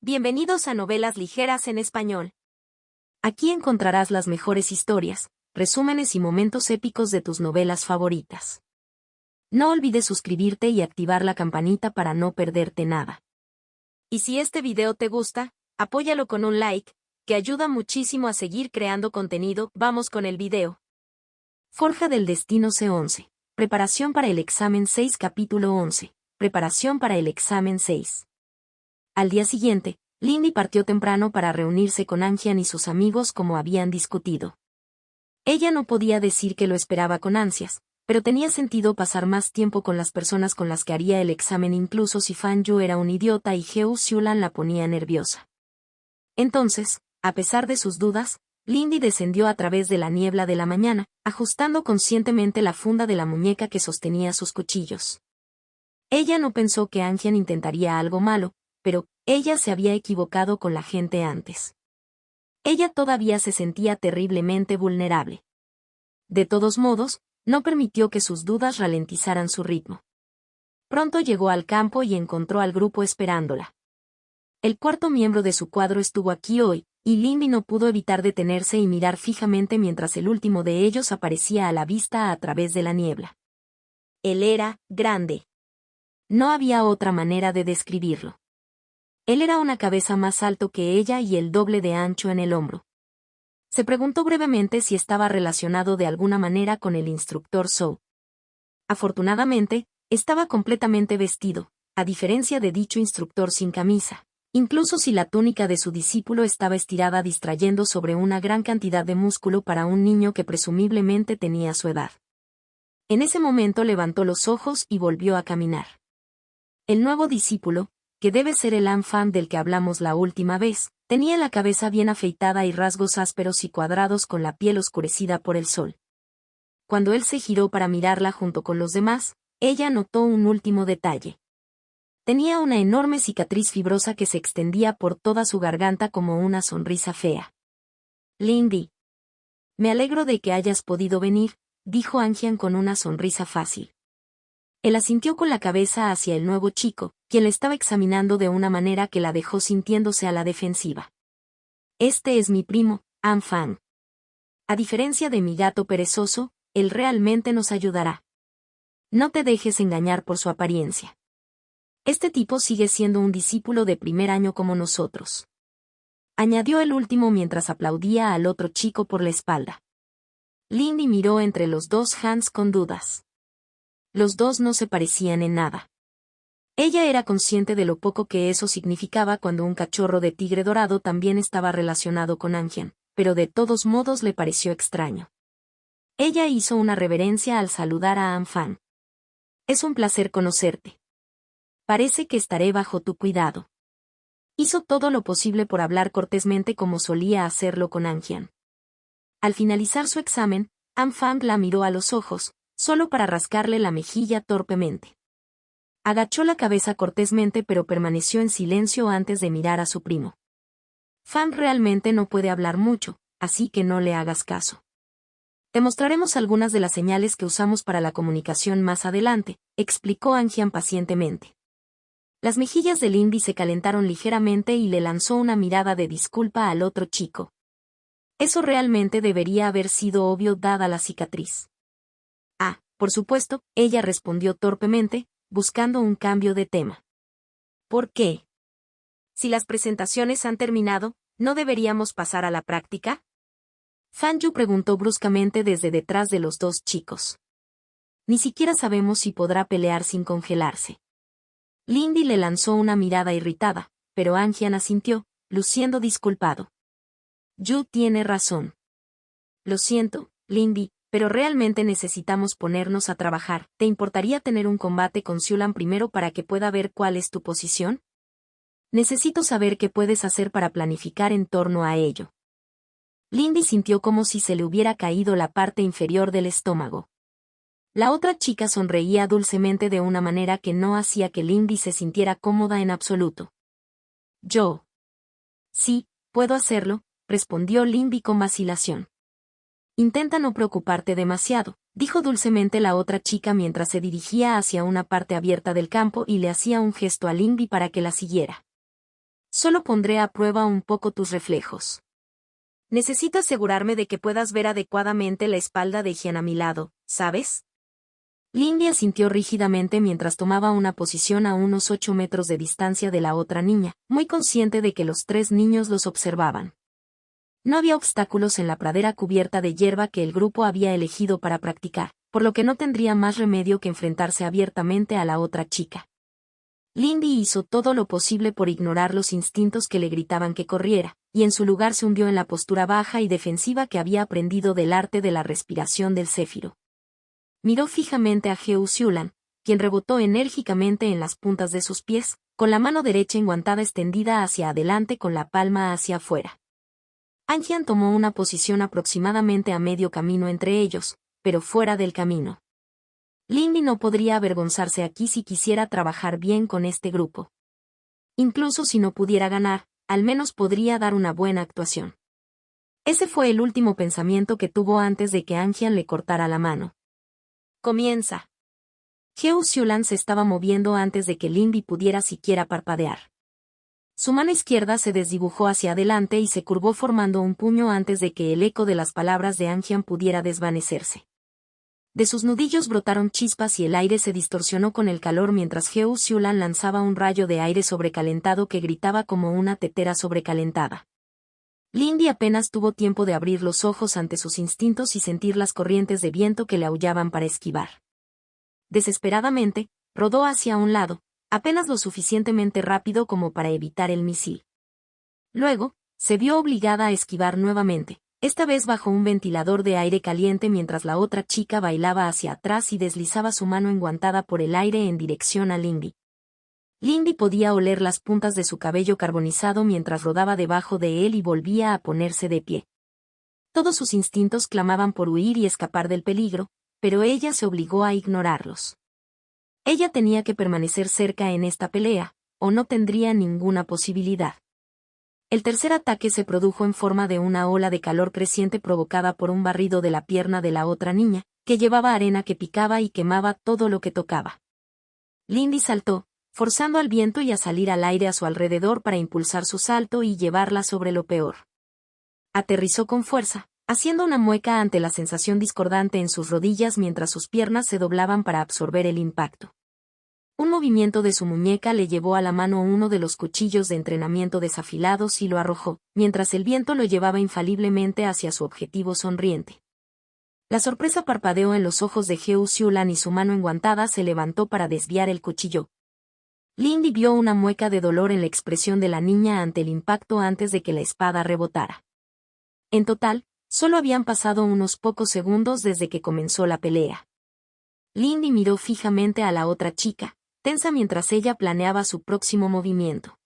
Bienvenidos a Novelas Ligeras en Español. Aquí encontrarás las mejores historias, resúmenes y momentos épicos de tus novelas favoritas. No olvides suscribirte y activar la campanita para no perderte nada. Y si este video te gusta, apóyalo con un like, que ayuda muchísimo a seguir creando contenido. Vamos con el video. Forja del Destino C11. Preparación para el examen 6 capítulo 11. Preparación para el examen 6. Al día siguiente, Lindy partió temprano para reunirse con Angian y sus amigos como habían discutido. Ella no podía decir que lo esperaba con ansias, pero tenía sentido pasar más tiempo con las personas con las que haría el examen incluso si Fan Yu era un idiota y Heo Xiulan la ponía nerviosa. Entonces, a pesar de sus dudas, Lindy descendió a través de la niebla de la mañana, ajustando conscientemente la funda de la muñeca que sostenía sus cuchillos. Ella no pensó que Angian intentaría algo malo, pero ella se había equivocado con la gente antes. Ella todavía se sentía terriblemente vulnerable. De todos modos, no permitió que sus dudas ralentizaran su ritmo. Pronto llegó al campo y encontró al grupo esperándola. El cuarto miembro de su cuadro estuvo aquí hoy, y Lindy no pudo evitar detenerse y mirar fijamente mientras el último de ellos aparecía a la vista a través de la niebla. Él era grande. No había otra manera de describirlo. Él era una cabeza más alto que ella y el doble de ancho en el hombro. Se preguntó brevemente si estaba relacionado de alguna manera con el instructor Zhou. Afortunadamente, estaba completamente vestido, a diferencia de dicho instructor sin camisa, incluso si la túnica de su discípulo estaba estirada distrayendo sobre una gran cantidad de músculo para un niño que presumiblemente tenía su edad. En ese momento levantó los ojos y volvió a caminar. El nuevo discípulo, que debe ser el Anfang del que hablamos la última vez, tenía la cabeza bien afeitada y rasgos ásperos y cuadrados con la piel oscurecida por el sol. Cuando él se giró para mirarla junto con los demás, ella notó un último detalle. Tenía una enorme cicatriz fibrosa que se extendía por toda su garganta como una sonrisa fea. Lindy. Me alegro de que hayas podido venir, dijo Angian con una sonrisa fácil. Él asintió con la cabeza hacia el nuevo chico, quien le estaba examinando de una manera que la dejó sintiéndose a la defensiva. Este es mi primo, Anfang. A diferencia de mi gato perezoso, él realmente nos ayudará. No te dejes engañar por su apariencia. Este tipo sigue siendo un discípulo de primer año como nosotros. Añadió el último mientras aplaudía al otro chico por la espalda. Lindy miró entre los dos Hans con dudas. Los dos no se parecían en nada. Ella era consciente de lo poco que eso significaba cuando un cachorro de tigre dorado también estaba relacionado con Angian, pero de todos modos le pareció extraño. Ella hizo una reverencia al saludar a Anfang. Es un placer conocerte. Parece que estaré bajo tu cuidado. Hizo todo lo posible por hablar cortésmente como solía hacerlo con Angian. Al finalizar su examen, Anfang la miró a los ojos, solo para rascarle la mejilla torpemente. Agachó la cabeza cortésmente pero permaneció en silencio antes de mirar a su primo. Fan realmente no puede hablar mucho, así que no le hagas caso. Te mostraremos algunas de las señales que usamos para la comunicación más adelante, explicó Angian pacientemente. Las mejillas de Lindy se calentaron ligeramente y le lanzó una mirada de disculpa al otro chico. Eso realmente debería haber sido obvio dada la cicatriz. Ah, por supuesto, ella respondió torpemente, buscando un cambio de tema. ¿Por qué? Si las presentaciones han terminado, ¿no deberíamos pasar a la práctica? Fan Yu preguntó bruscamente desde detrás de los dos chicos. Ni siquiera sabemos si podrá pelear sin congelarse. Lindy le lanzó una mirada irritada, pero Angian asintió, luciendo disculpado. Yu tiene razón. Lo siento, Lindy, pero realmente necesitamos ponernos a trabajar. ¿Te importaría tener un combate con Xiulan primero para que pueda ver cuál es tu posición? Necesito saber qué puedes hacer para planificar en torno a ello. Lindy sintió como si se le hubiera caído la parte inferior del estómago. La otra chica sonreía dulcemente de una manera que no hacía que Lindy se sintiera cómoda en absoluto. Yo. Sí, puedo hacerlo, respondió Lindy con vacilación. Intenta no preocuparte demasiado, dijo dulcemente la otra chica mientras se dirigía hacia una parte abierta del campo y le hacía un gesto a Lindy para que la siguiera. Solo pondré a prueba un poco tus reflejos. Necesito asegurarme de que puedas ver adecuadamente la espalda de Gian a mi lado, ¿sabes? Lindy asintió rígidamente mientras tomaba una posición a unos 8 metros de distancia de la otra niña, muy consciente de que los 3 niños los observaban. No había obstáculos en la pradera cubierta de hierba que el grupo había elegido para practicar, por lo que no tendría más remedio que enfrentarse abiertamente a la otra chica. Lindy hizo todo lo posible por ignorar los instintos que le gritaban que corriera, y en su lugar se hundió en la postura baja y defensiva que había aprendido del arte de la respiración del céfiro. Miró fijamente a Heo-Siulan, quien rebotó enérgicamente en las puntas de sus pies, con la mano derecha enguantada extendida hacia adelante con la palma hacia afuera. Anjian tomó una posición aproximadamente a medio camino entre ellos, pero fuera del camino. Lindy no podría avergonzarse aquí si quisiera trabajar bien con este grupo. Incluso si no pudiera ganar, al menos podría dar una buena actuación. Ese fue el último pensamiento que tuvo antes de que Anjian le cortara la mano. Comienza. Heo-Siulan se estaba moviendo antes de que Lindy pudiera siquiera parpadear. Su mano izquierda se desdibujó hacia adelante y se curvó formando un puño antes de que el eco de las palabras de Anjian pudiera desvanecerse. De sus nudillos brotaron chispas y el aire se distorsionó con el calor mientras Heo-Siulan lanzaba un rayo de aire sobrecalentado que gritaba como una tetera sobrecalentada. Lindy apenas tuvo tiempo de abrir los ojos ante sus instintos y sentir las corrientes de viento que le aullaban para esquivar. Desesperadamente, rodó hacia un lado, apenas lo suficientemente rápido como para evitar el misil. Luego, se vio obligada a esquivar nuevamente, esta vez bajo un ventilador de aire caliente mientras la otra chica bailaba hacia atrás y deslizaba su mano enguantada por el aire en dirección a Lindy. Lindy podía oler las puntas de su cabello carbonizado mientras rodaba debajo de él y volvía a ponerse de pie. Todos sus instintos clamaban por huir y escapar del peligro, pero ella se obligó a ignorarlos. Ella tenía que permanecer cerca en esta pelea, o no tendría ninguna posibilidad. El tercer ataque se produjo en forma de una ola de calor creciente provocada por un barrido de la pierna de la otra niña, que llevaba arena que picaba y quemaba todo lo que tocaba. Lindy saltó, forzando al viento y a salir al aire a su alrededor para impulsar su salto y llevarla sobre lo peor. Aterrizó con fuerza, haciendo una mueca ante la sensación discordante en sus rodillas mientras sus piernas se doblaban para absorber el impacto. Un movimiento de su muñeca le llevó a la mano uno de los cuchillos de entrenamiento desafilados y lo arrojó, mientras el viento lo llevaba infaliblemente hacia su objetivo sonriente. La sorpresa parpadeó en los ojos de Heo-Siulan y su mano enguantada se levantó para desviar el cuchillo. Lindy vio una mueca de dolor en la expresión de la niña ante el impacto antes de que la espada rebotara. En total, solo habían pasado unos pocos segundos desde que comenzó la pelea. Lindy miró fijamente a la otra chica, tensa mientras ella planeaba su próximo movimiento.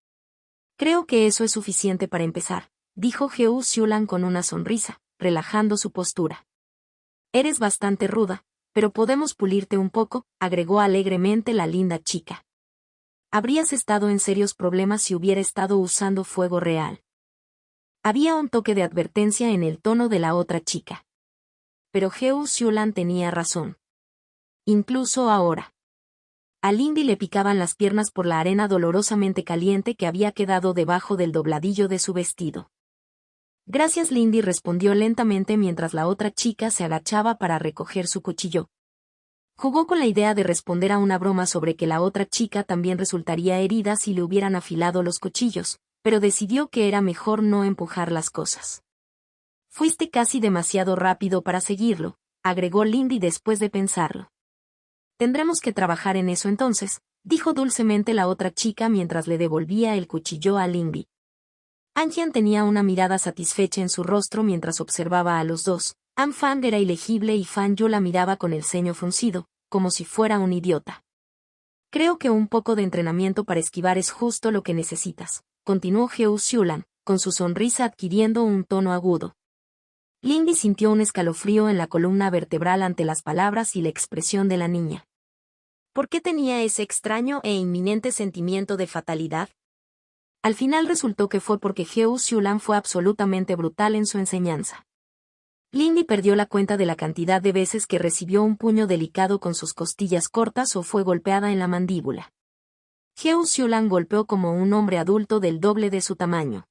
Creo que eso es suficiente para empezar, dijo Heo-Siulan con una sonrisa, relajando su postura. Eres bastante ruda, pero podemos pulirte un poco, agregó alegremente la linda chica. Habrías estado en serios problemas si hubiera estado usando fuego real. Había un toque de advertencia en el tono de la otra chica. Pero Heo-Siulan tenía razón. Incluso ahora. A Lindy le picaban las piernas por la arena dolorosamente caliente que había quedado debajo del dobladillo de su vestido. Gracias, Lindy, respondió lentamente mientras la otra chica se agachaba para recoger su cuchillo. Jugó con la idea de responder a una broma sobre que la otra chica también resultaría herida si le hubieran afilado los cuchillos, pero decidió que era mejor no empujar las cosas. Fuiste casi demasiado rápido para seguirlo, agregó Lindy después de pensarlo. Tendremos que trabajar en eso entonces, dijo dulcemente la otra chica mientras le devolvía el cuchillo a Lindy. Anjian tenía una mirada satisfecha en su rostro mientras observaba a los dos. Anfang era ilegible y Fan Yu la miraba con el ceño fruncido, como si fuera un idiota. Creo que un poco de entrenamiento para esquivar es justo lo que necesitas, continuó Heo-Siulan, con su sonrisa adquiriendo un tono agudo. Lindy sintió un escalofrío en la columna vertebral ante las palabras y la expresión de la niña. ¿Por qué tenía ese extraño e inminente sentimiento de fatalidad? Al final resultó que fue porque Heo-Siulan fue absolutamente brutal en su enseñanza. Lindy perdió la cuenta de la cantidad de veces que recibió un puño delicado con sus costillas cortas o fue golpeada en la mandíbula. Heo Xiulan golpeó como un hombre adulto del doble de su tamaño.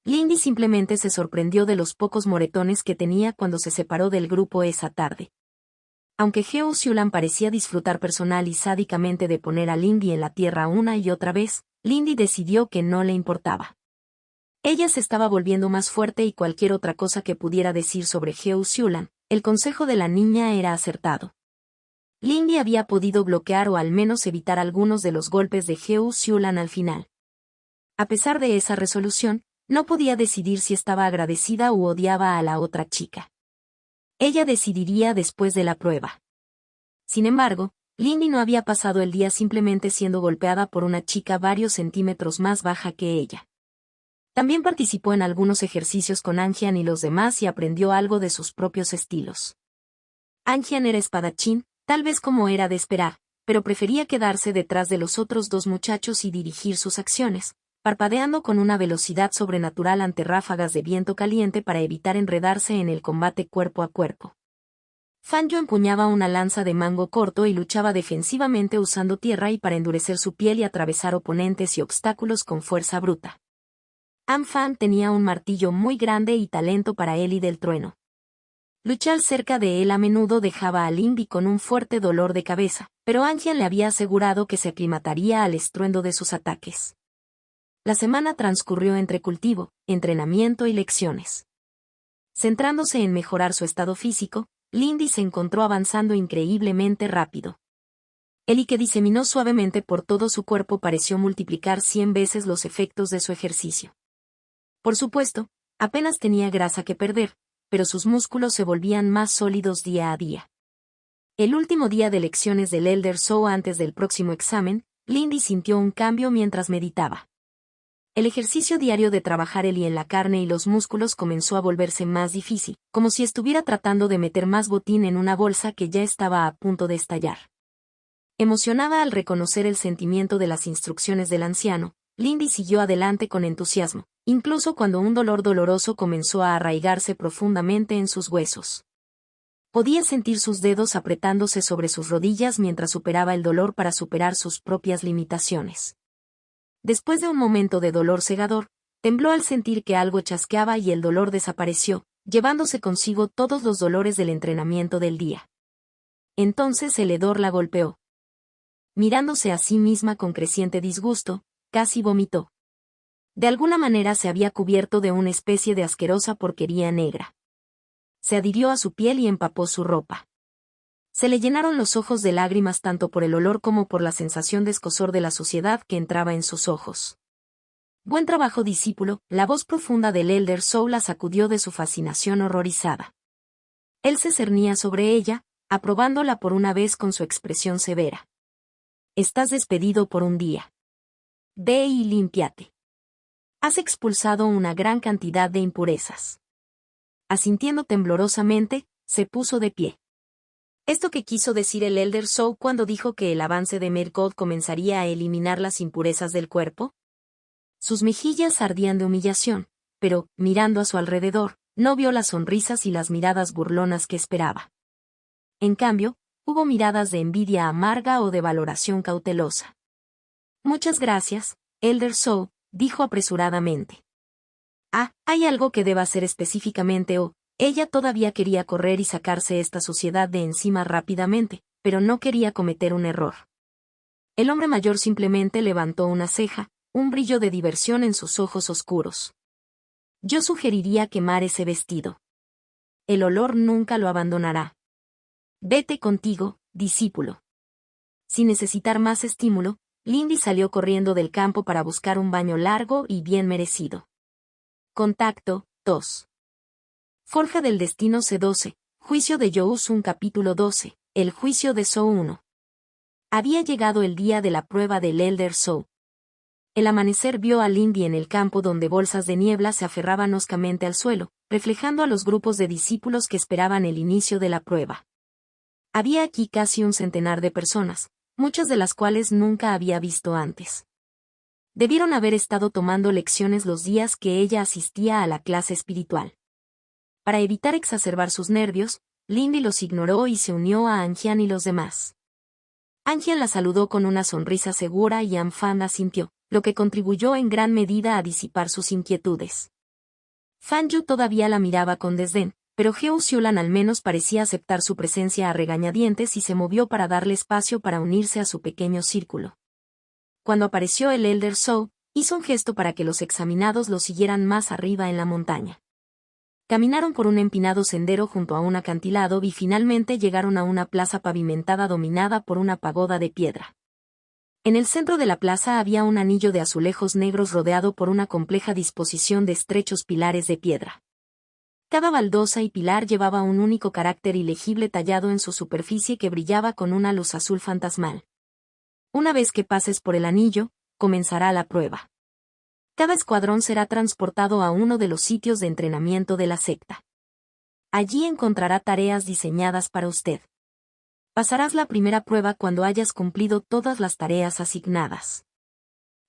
Lindy simplemente se sorprendió de los pocos moretones que tenía cuando se separó del grupo esa tarde. Aunque Heo Xiulan parecía disfrutar personal y sádicamente de poner a Lindy en la tierra una y otra vez, Lindy decidió que no le importaba. Ella se estaba volviendo más fuerte y cualquier otra cosa que pudiera decir sobre Heo Xiulan, el consejo de la niña era acertado. Lindy había podido bloquear o al menos evitar algunos de los golpes de Heo Xiulan al final. A pesar de esa resolución, no podía decidir si estaba agradecida u odiaba a la otra chica. Ella decidiría después de la prueba. Sin embargo, Lindy no había pasado el día simplemente siendo golpeada por una chica varios centímetros más baja que ella. También participó en algunos ejercicios con Anjian y los demás y aprendió algo de sus propios estilos. Anjian era espadachín, tal vez como era de esperar, pero prefería quedarse detrás de los otros dos muchachos y dirigir sus acciones, parpadeando con una velocidad sobrenatural ante ráfagas de viento caliente para evitar enredarse en el combate cuerpo a cuerpo. Fanjo empuñaba una lanza de mango corto y luchaba defensivamente usando tierra y para endurecer su piel y atravesar oponentes y obstáculos con fuerza bruta. Am-Fan tenía un martillo muy grande y talento para Eli del trueno. Luchar cerca de él a menudo dejaba a Lindy con un fuerte dolor de cabeza, pero Anjian le había asegurado que se aclimataría al estruendo de sus ataques. La semana transcurrió entre cultivo, entrenamiento y lecciones. Centrándose en mejorar su estado físico, Lindy se encontró avanzando increíblemente rápido. El que diseminó suavemente por todo su cuerpo pareció multiplicar 100 veces los efectos de su ejercicio. Por supuesto, apenas tenía grasa que perder, pero sus músculos se volvían más sólidos día a día. El último día de lecciones del Elder Soul antes del próximo examen, Lindy sintió un cambio mientras meditaba. El ejercicio diario de trabajar Eli en la carne y los músculos comenzó a volverse más difícil, como si estuviera tratando de meter más botín en una bolsa que ya estaba a punto de estallar. Emocionada al reconocer el sentimiento de las instrucciones del anciano, Lindy siguió adelante con entusiasmo, incluso cuando un dolor doloroso comenzó a arraigarse profundamente en sus huesos. Podía sentir sus dedos apretándose sobre sus rodillas mientras superaba el dolor para superar sus propias limitaciones. Después de un momento de dolor cegador, tembló al sentir que algo chasqueaba y el dolor desapareció, llevándose consigo todos los dolores del entrenamiento del día. Entonces el hedor la golpeó. Mirándose a sí misma con creciente disgusto, casi vomitó. De alguna manera se había cubierto de una especie de asquerosa porquería negra. Se adhirió a su piel y empapó su ropa. Se le llenaron los ojos de lágrimas tanto por el olor como por la sensación de escozor de la suciedad que entraba en sus ojos. Buen trabajo, discípulo, la voz profunda del Elder Soul la sacudió de su fascinación horrorizada. Él se cernía sobre ella, aprobándola por una vez con su expresión severa. Estás despedido por un día. Ve y límpiate. Has expulsado una gran cantidad de impurezas. Asintiendo temblorosamente, se puso de pie. ¿Esto que quiso decir el Elder Soul cuando dijo que el avance de Mirkwood comenzaría a eliminar las impurezas del cuerpo? Sus mejillas ardían de humillación, pero, mirando a su alrededor, no vio las sonrisas y las miradas burlonas que esperaba. En cambio, hubo miradas de envidia amarga o de valoración cautelosa. Muchas gracias, Elder Soul, dijo apresuradamente. ¿Hay algo que deba hacer específicamente o...? Ella todavía quería correr y sacarse esta suciedad de encima rápidamente, pero no quería cometer un error. El hombre mayor simplemente levantó una ceja, un brillo de diversión en sus ojos oscuros. Yo sugeriría quemar ese vestido. El olor nunca lo abandonará. Vete contigo, discípulo. Sin necesitar más estímulo, Lindy salió corriendo del campo para buscar un baño largo y bien merecido. Contacto 2. Forja del Destino C12, Juicio de Yousun capítulo 12, El Juicio de So 1. Había llegado el día de la prueba del Elder Soul. El amanecer vio a Lindy en el campo donde bolsas de niebla se aferraban hoscamente al suelo, reflejando a los grupos de discípulos que esperaban el inicio de la prueba. Había aquí casi un centenar de personas, muchas de las cuales nunca había visto antes. Debieron haber estado tomando lecciones los días que ella asistía a la clase espiritual. Para evitar exacerbar sus nervios, Lindy los ignoró y se unió a Anjian y los demás. Anjian la saludó con una sonrisa segura y Fan asintió, lo que contribuyó en gran medida a disipar sus inquietudes. Fan Yu todavía la miraba con desdén, pero Heo Xiulan al menos parecía aceptar su presencia a regañadientes y se movió para darle espacio para unirse a su pequeño círculo. Cuando apareció el Elder Zhou, hizo un gesto para que los examinados lo siguieran más arriba en la montaña. Caminaron por un empinado sendero junto a un acantilado y finalmente llegaron a una plaza pavimentada dominada por una pagoda de piedra. En el centro de la plaza había un anillo de azulejos negros rodeado por una compleja disposición de estrechos pilares de piedra. Cada baldosa y pilar llevaba un único carácter ilegible tallado en su superficie que brillaba con una luz azul fantasmal. Una vez que pases por el anillo, comenzará la prueba. Cada escuadrón será transportado a uno de los sitios de entrenamiento de la secta. Allí encontrará tareas diseñadas para usted. Pasarás la primera prueba cuando hayas cumplido todas las tareas asignadas.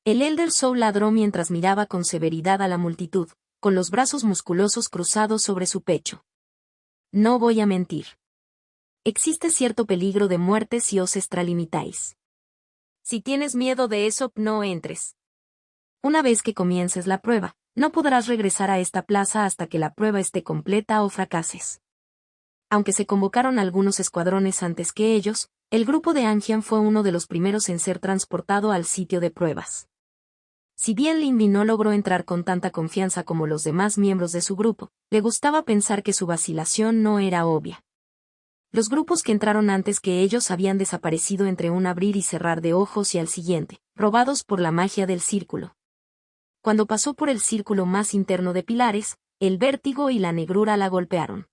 El Elder Zhou ladró mientras miraba con severidad a la multitud, con los brazos musculosos cruzados sobre su pecho. No voy a mentir. Existe cierto peligro de muerte si os extralimitáis. Si tienes miedo de eso, no entres. Una vez que comiences la prueba, no podrás regresar a esta plaza hasta que la prueba esté completa o fracases. Aunque se convocaron algunos escuadrones antes que ellos, el grupo de Anjian fue uno de los primeros en ser transportado al sitio de pruebas. Si bien Lindy no logró entrar con tanta confianza como los demás miembros de su grupo, le gustaba pensar que su vacilación no era obvia. Los grupos que entraron antes que ellos habían desaparecido entre un abrir y cerrar de ojos y al siguiente, robados por la magia del círculo. Cuando pasó por el círculo más interno de pilares, el vértigo y la negrura la golpearon.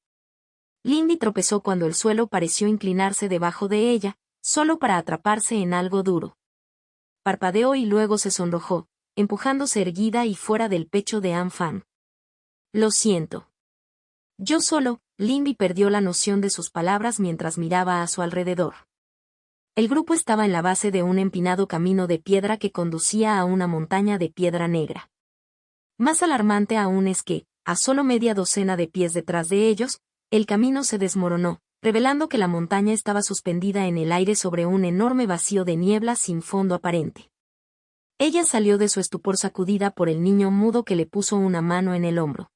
Lindy tropezó cuando el suelo pareció inclinarse debajo de ella, solo para atraparse en algo duro. Parpadeó y luego se sonrojó, empujándose erguida y fuera del pecho de Fan. Lo siento. Yo solo, Lindy perdió la noción de sus palabras mientras miraba a su alrededor. El grupo estaba en la base de un empinado camino de piedra que conducía a una montaña de piedra negra. Más alarmante aún es que, a solo media docena de pies detrás de ellos, el camino se desmoronó, revelando que la montaña estaba suspendida en el aire sobre un enorme vacío de niebla sin fondo aparente. Ella salió de su estupor sacudida por el niño mudo que le puso una mano en el hombro.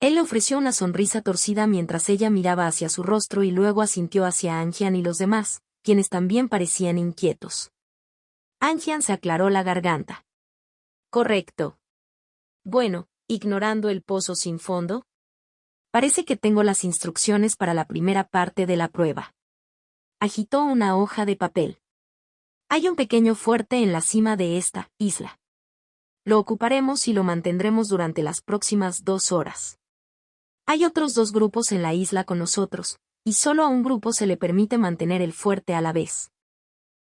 Él le ofreció una sonrisa torcida mientras ella miraba hacia su rostro y luego asintió hacia Anjian y los demás, quienes también parecían inquietos. Anjian se aclaró la garganta. Correcto. Bueno, ignorando el pozo sin fondo. Parece que tengo las instrucciones para la primera parte de la prueba. Agitó una hoja de papel. Hay un pequeño fuerte en la cima de esta isla. Lo ocuparemos y lo mantendremos durante las próximas 2 horas. Hay otros 2 grupos en la isla con nosotros, y solo a un grupo se le permite mantener el fuerte a la vez.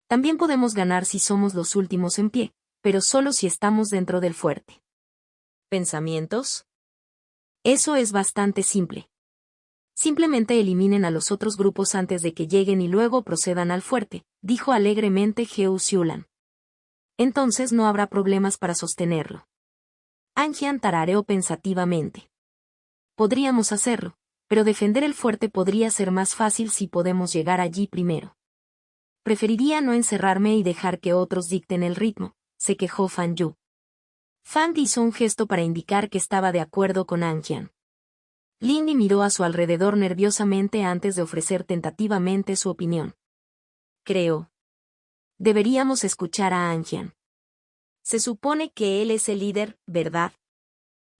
También podemos ganar si somos los últimos en pie, pero solo si estamos dentro del fuerte. ¿Pensamientos? Eso es bastante simple. Simplemente eliminen a los otros grupos antes de que lleguen y luego procedan al fuerte, dijo alegremente Heo Xiulan. Entonces no habrá problemas para sostenerlo. Anjian tarareó pensativamente. Podríamos hacerlo, pero defender el fuerte podría ser más fácil si podemos llegar allí primero. Preferiría no encerrarme y dejar que otros dicten el ritmo, se quejó Fan Yu. Fan hizo un gesto para indicar que estaba de acuerdo con Anjian. Lindy miró a su alrededor nerviosamente antes de ofrecer tentativamente su opinión. Creo. Deberíamos escuchar a Anjian. Se supone que él es el líder, ¿verdad?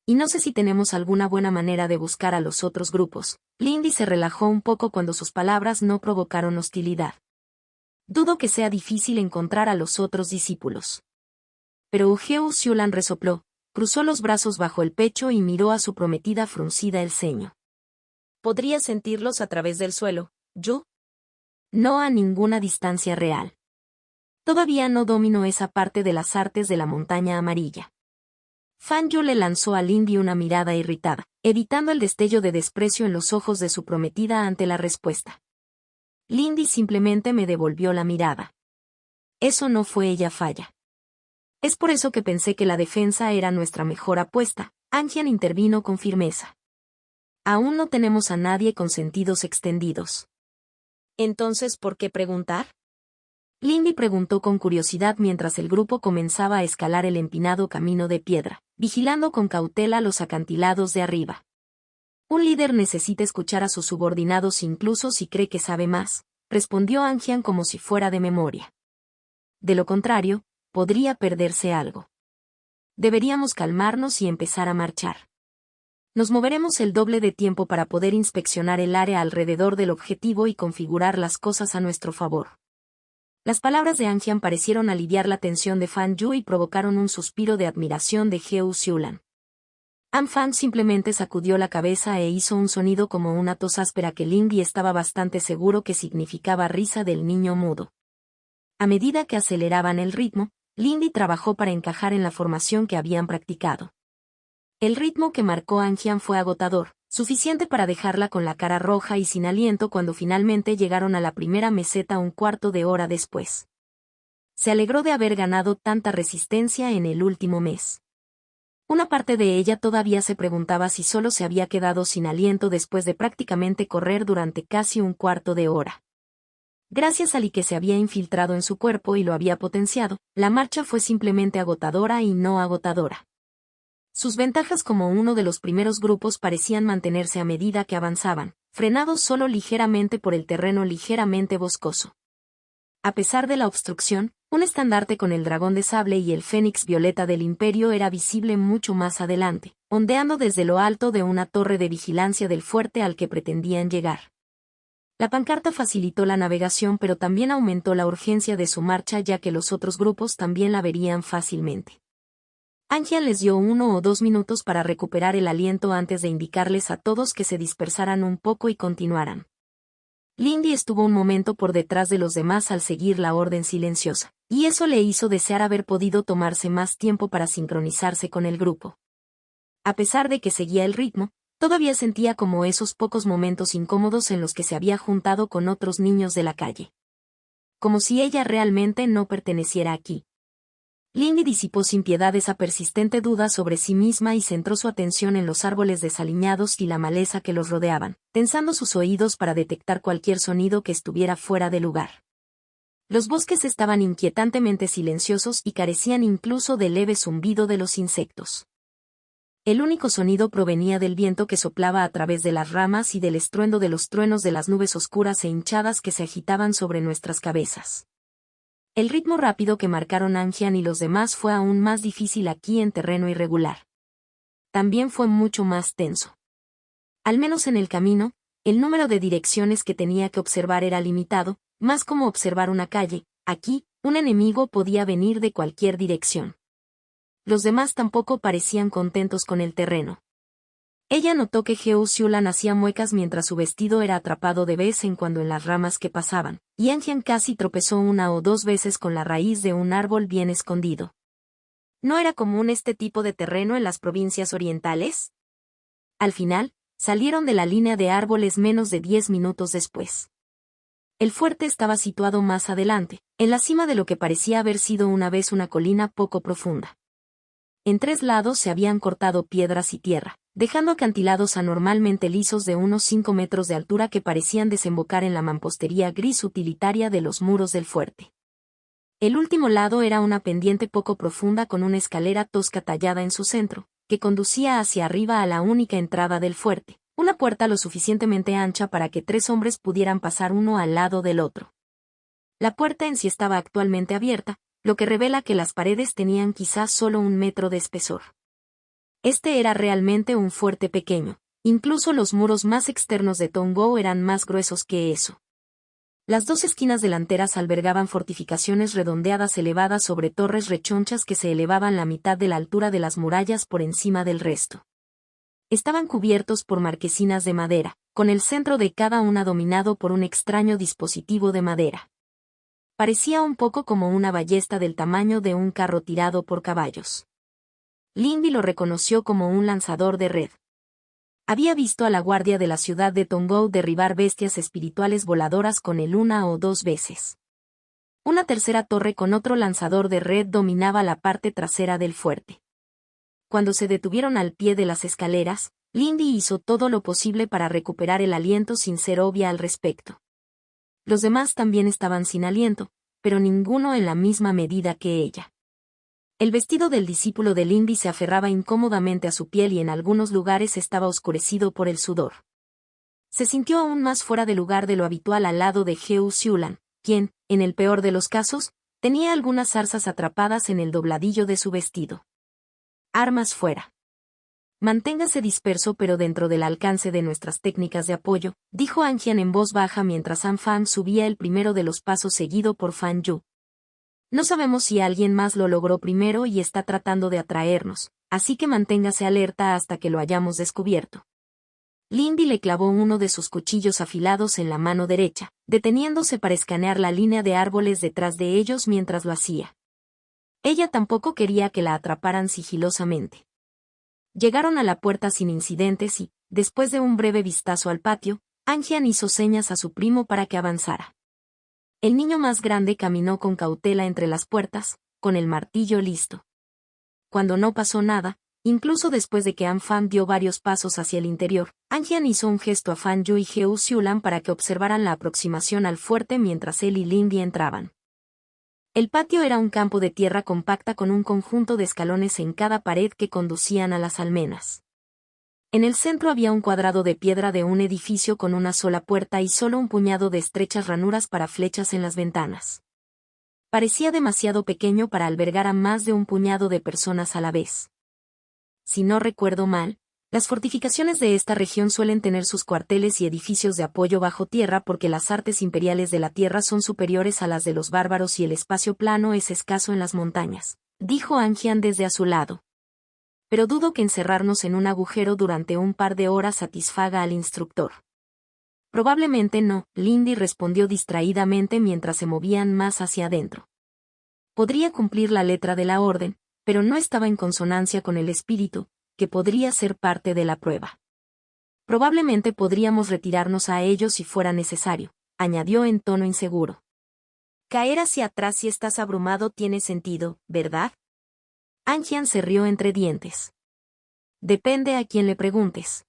Y no sé si tenemos alguna buena manera de buscar a los otros grupos. Lindy se relajó un poco cuando sus palabras no provocaron hostilidad. Dudo que sea difícil encontrar a los otros discípulos. Pero Heo Xiulan resopló, cruzó los brazos bajo el pecho y miró a su prometida fruncida el ceño. ¿Podría sentirlos a través del suelo, yo? No a ninguna distancia real. Todavía no domino esa parte de las artes de la montaña amarilla. Fan Yu le lanzó a Lindy una mirada irritada, evitando el destello de desprecio en los ojos de su prometida ante la respuesta. Lindy simplemente me devolvió la mirada. Eso no fue ella falla. Es por eso que pensé que la defensa era nuestra mejor apuesta. Anjian intervino con firmeza. Aún no tenemos a nadie con sentidos extendidos. Entonces, ¿por qué preguntar? Lindy preguntó con curiosidad mientras el grupo comenzaba a escalar el empinado camino de piedra, vigilando con cautela los acantilados de arriba. Un líder necesita escuchar a sus subordinados incluso si cree que sabe más, respondió Angian como si fuera de memoria. De lo contrario, podría perderse algo. Deberíamos calmarnos y empezar a marchar. Nos moveremos el doble de tiempo para poder inspeccionar el área alrededor del objetivo y configurar las cosas a nuestro favor. Las palabras de Angian parecieron aliviar la tensión de Fan Yu y provocaron un suspiro de admiración de Heo Xiulan. Fan simplemente sacudió la cabeza e hizo un sonido como una tos áspera que Lindy estaba bastante seguro que significaba risa del niño mudo. A medida que aceleraban el ritmo, Lindy trabajó para encajar en la formación que habían practicado. El ritmo que marcó Angian fue agotador, suficiente para dejarla con la cara roja y sin aliento cuando finalmente llegaron a la primera meseta un cuarto de hora después. Se alegró de haber ganado tanta resistencia en el último mes. Una parte de ella todavía se preguntaba si solo se había quedado sin aliento después de prácticamente correr durante casi un cuarto de hora. Gracias al Li que se había infiltrado en su cuerpo y lo había potenciado, la marcha fue simplemente agotadora y no agotadora. Sus ventajas como uno de los primeros grupos parecían mantenerse a medida que avanzaban, frenados solo ligeramente por el terreno ligeramente boscoso. A pesar de la obstrucción, un estandarte con el dragón de sable y el fénix violeta del imperio era visible mucho más adelante, ondeando desde lo alto de una torre de vigilancia del fuerte al que pretendían llegar. La pancarta facilitó la navegación pero también aumentó la urgencia de su marcha ya que los otros grupos también la verían fácilmente. Angian les dio 1 o 2 minutos para recuperar el aliento antes de indicarles a todos que se dispersaran un poco y continuaran. Lindy estuvo un momento por detrás de los demás al seguir la orden silenciosa, y eso le hizo desear haber podido tomarse más tiempo para sincronizarse con el grupo. A pesar de que seguía el ritmo, todavía sentía como esos pocos momentos incómodos en los que se había juntado con otros niños de la calle. Como si ella realmente no perteneciera aquí. Lindy disipó sin piedad esa persistente duda sobre sí misma y centró su atención en los árboles desaliñados y la maleza que los rodeaban, tensando sus oídos para detectar cualquier sonido que estuviera fuera de lugar. Los bosques estaban inquietantemente silenciosos y carecían incluso del leve zumbido de los insectos. El único sonido provenía del viento que soplaba a través de las ramas y del estruendo de los truenos de las nubes oscuras e hinchadas que se agitaban sobre nuestras cabezas. El ritmo rápido que marcaron Angian y los demás fue aún más difícil aquí en terreno irregular. También fue mucho más tenso. Al menos en el camino, el número de direcciones que tenía que observar era limitado, más como observar una calle. Aquí, un enemigo podía venir de cualquier dirección. Los demás tampoco parecían contentos con el terreno. Ella notó que Heo Xiulan hacía muecas mientras su vestido era atrapado de vez en cuando en las ramas que pasaban, y Angian casi tropezó 1 o 2 veces con la raíz de un árbol bien escondido. ¿No era común este tipo de terreno en las provincias orientales? Al final, salieron de la línea de árboles menos de 10 minutos después. El fuerte estaba situado más adelante, en la cima de lo que parecía haber sido una vez una colina poco profunda. En 3 lados se habían cortado piedras y tierra, dejando acantilados anormalmente lisos de unos 5 metros de altura que parecían desembocar en la mampostería gris utilitaria de los muros del fuerte. El último lado era una pendiente poco profunda con una escalera tosca tallada en su centro, que conducía hacia arriba a la única entrada del fuerte, una puerta lo suficientemente ancha para que 3 hombres pudieran pasar uno al lado del otro. La puerta en sí estaba actualmente abierta, lo que revela que las paredes tenían quizás solo 1 metro de espesor. Este era realmente un fuerte pequeño, incluso los muros más externos de Tongou eran más gruesos que eso. Las 2 esquinas delanteras albergaban fortificaciones redondeadas elevadas sobre torres rechonchas que se elevaban la mitad de la altura de las murallas por encima del resto. Estaban cubiertos por marquesinas de madera, con el centro de cada una dominado por un extraño dispositivo de madera. Parecía un poco como una ballesta del tamaño de un carro tirado por caballos. Lindy lo reconoció como un lanzador de red. Había visto a la guardia de la ciudad de Tongou derribar bestias espirituales voladoras con él 1 o 2 veces. Una tercera torre con otro lanzador de red dominaba la parte trasera del fuerte. Cuando se detuvieron al pie de las escaleras, Lindy hizo todo lo posible para recuperar el aliento sin ser obvia al respecto. Los demás también estaban sin aliento, pero ninguno en la misma medida que ella. El vestido del discípulo de Lindy se aferraba incómodamente a su piel y en algunos lugares estaba oscurecido por el sudor. Se sintió aún más fuera de lugar de lo habitual al lado de Heo Siulan, quien, en el peor de los casos, tenía algunas zarzas atrapadas en el dobladillo de su vestido. Armas fuera. Manténgase disperso pero dentro del alcance de nuestras técnicas de apoyo, dijo Anjian en voz baja mientras An Fan subía el primero de los pasos seguido por Fan Yu. No sabemos si alguien más lo logró primero y está tratando de atraernos, así que manténgase alerta hasta que lo hayamos descubierto. Lindy le clavó uno de sus cuchillos afilados en la mano derecha, deteniéndose para escanear la línea de árboles detrás de ellos mientras lo hacía. Ella tampoco quería que la atraparan sigilosamente. Llegaron a la puerta sin incidentes y, después de un breve vistazo al patio, Anjian hizo señas a su primo para que avanzara. El niño más grande caminó con cautela entre las puertas, con el martillo listo. Cuando no pasó nada, incluso después de que An Fan dio varios pasos hacia el interior, Anjian hizo un gesto a Fan Yu y Heo Siulan para que observaran la aproximación al fuerte mientras él y Lindy entraban. El patio era un campo de tierra compacta con un conjunto de escalones en cada pared que conducían a las almenas. En el centro había un cuadrado de piedra de un edificio con una sola puerta y solo un puñado de estrechas ranuras para flechas en las ventanas. Parecía demasiado pequeño para albergar a más de un puñado de personas a la vez. Si no recuerdo mal, las fortificaciones de esta región suelen tener sus cuarteles y edificios de apoyo bajo tierra porque las artes imperiales de la tierra son superiores a las de los bárbaros y el espacio plano es escaso en las montañas, dijo Anjian desde a su lado. Pero dudo que encerrarnos en un agujero durante un par de horas satisfaga al instructor. Probablemente no, Lindy respondió distraídamente mientras se movían más hacia adentro. Podría cumplir la letra de la orden, pero no estaba en consonancia con el espíritu, que podría ser parte de la prueba. Probablemente podríamos retirarnos a ellos si fuera necesario, añadió en tono inseguro. Caer hacia atrás si estás abrumado tiene sentido, ¿verdad? Anjian se rió entre dientes. Depende a quién le preguntes.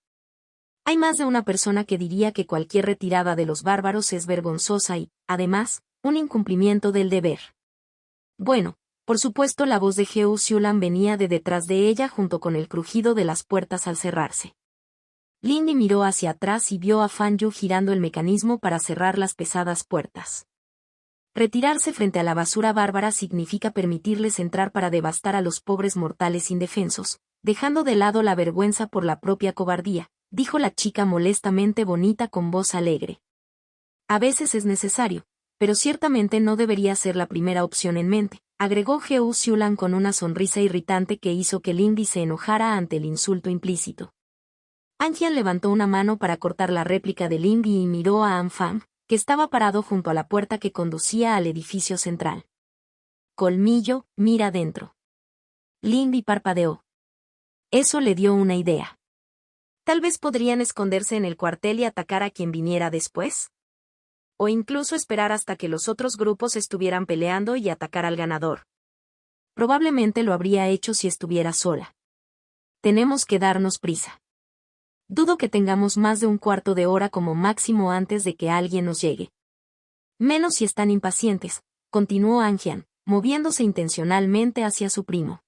Hay más de una persona que diría que cualquier retirada de los bárbaros es vergonzosa y, además, un incumplimiento del deber. Bueno, por supuesto la voz de Heo Siulan venía de detrás de ella junto con el crujido de las puertas al cerrarse. Lindy miró hacia atrás y vio a Fan Yu girando el mecanismo para cerrar las pesadas puertas. Retirarse frente a la basura bárbara significa permitirles entrar para devastar a los pobres mortales indefensos, dejando de lado la vergüenza por la propia cobardía, dijo la chica molestamente bonita con voz alegre. A veces es necesario, pero ciertamente no debería ser la primera opción en mente, agregó Heo Siulan con una sonrisa irritante que hizo que Lindy se enojara ante el insulto implícito. Anjian levantó una mano para cortar la réplica de Lindy y miró a An Fan, que estaba parado junto a la puerta que conducía al edificio central. Colmillo, mira adentro. Lindy parpadeó. Eso le dio una idea. Tal vez podrían esconderse en el cuartel y atacar a quien viniera después. O incluso esperar hasta que los otros grupos estuvieran peleando y atacar al ganador. Probablemente lo habría hecho si estuviera sola. Tenemos que darnos prisa. Dudo que tengamos más de un cuarto de hora como máximo antes de que alguien nos llegue. Menos si están impacientes, continuó Anjian, moviéndose intencionalmente hacia su primo.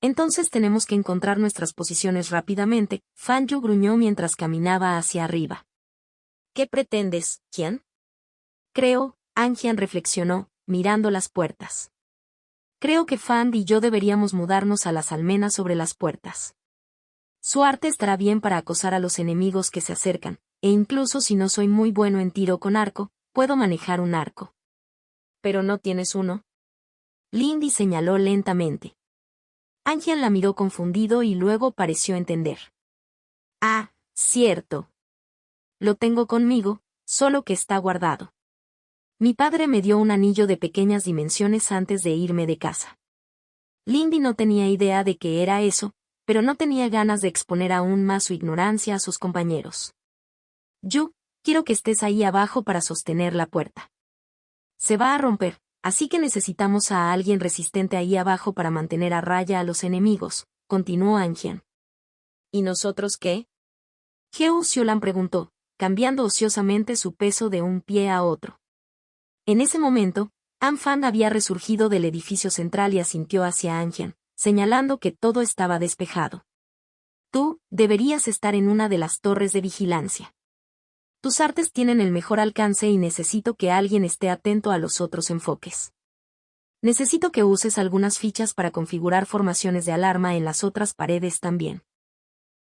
Entonces tenemos que encontrar nuestras posiciones rápidamente, Fan Yu gruñó mientras caminaba hacia arriba. ¿Qué pretendes, Qian? Creo, Anjian reflexionó, mirando las puertas. Creo que Fan y yo deberíamos mudarnos a las almenas sobre las puertas. Su arte estará bien para acosar a los enemigos que se acercan, e incluso si no soy muy bueno en tiro con arco, puedo manejar un arco. ¿Pero no tienes uno? Lindy señaló lentamente. Anjian la miró confundido y luego pareció entender. Ah, cierto. Lo tengo conmigo, solo que está guardado. Mi padre me dio un anillo de pequeñas dimensiones antes de irme de casa. Lindy no tenía idea de qué era eso, pero no tenía ganas de exponer aún más su ignorancia a sus compañeros. Yo, quiero que estés ahí abajo para sostener la puerta. Se va a romper, así que necesitamos a alguien resistente ahí abajo para mantener a raya a los enemigos, continuó Anjian. ¿Y nosotros qué? Heo Siulan preguntó, cambiando ociosamente su peso de un pie a otro. En ese momento, Anfang había resurgido del edificio central y asintió hacia Anjian, señalando que todo estaba despejado. Tú, deberías estar en una de las torres de vigilancia. Tus artes tienen el mejor alcance y necesito que alguien esté atento a los otros enfoques. Necesito que uses algunas fichas para configurar formaciones de alarma en las otras paredes también.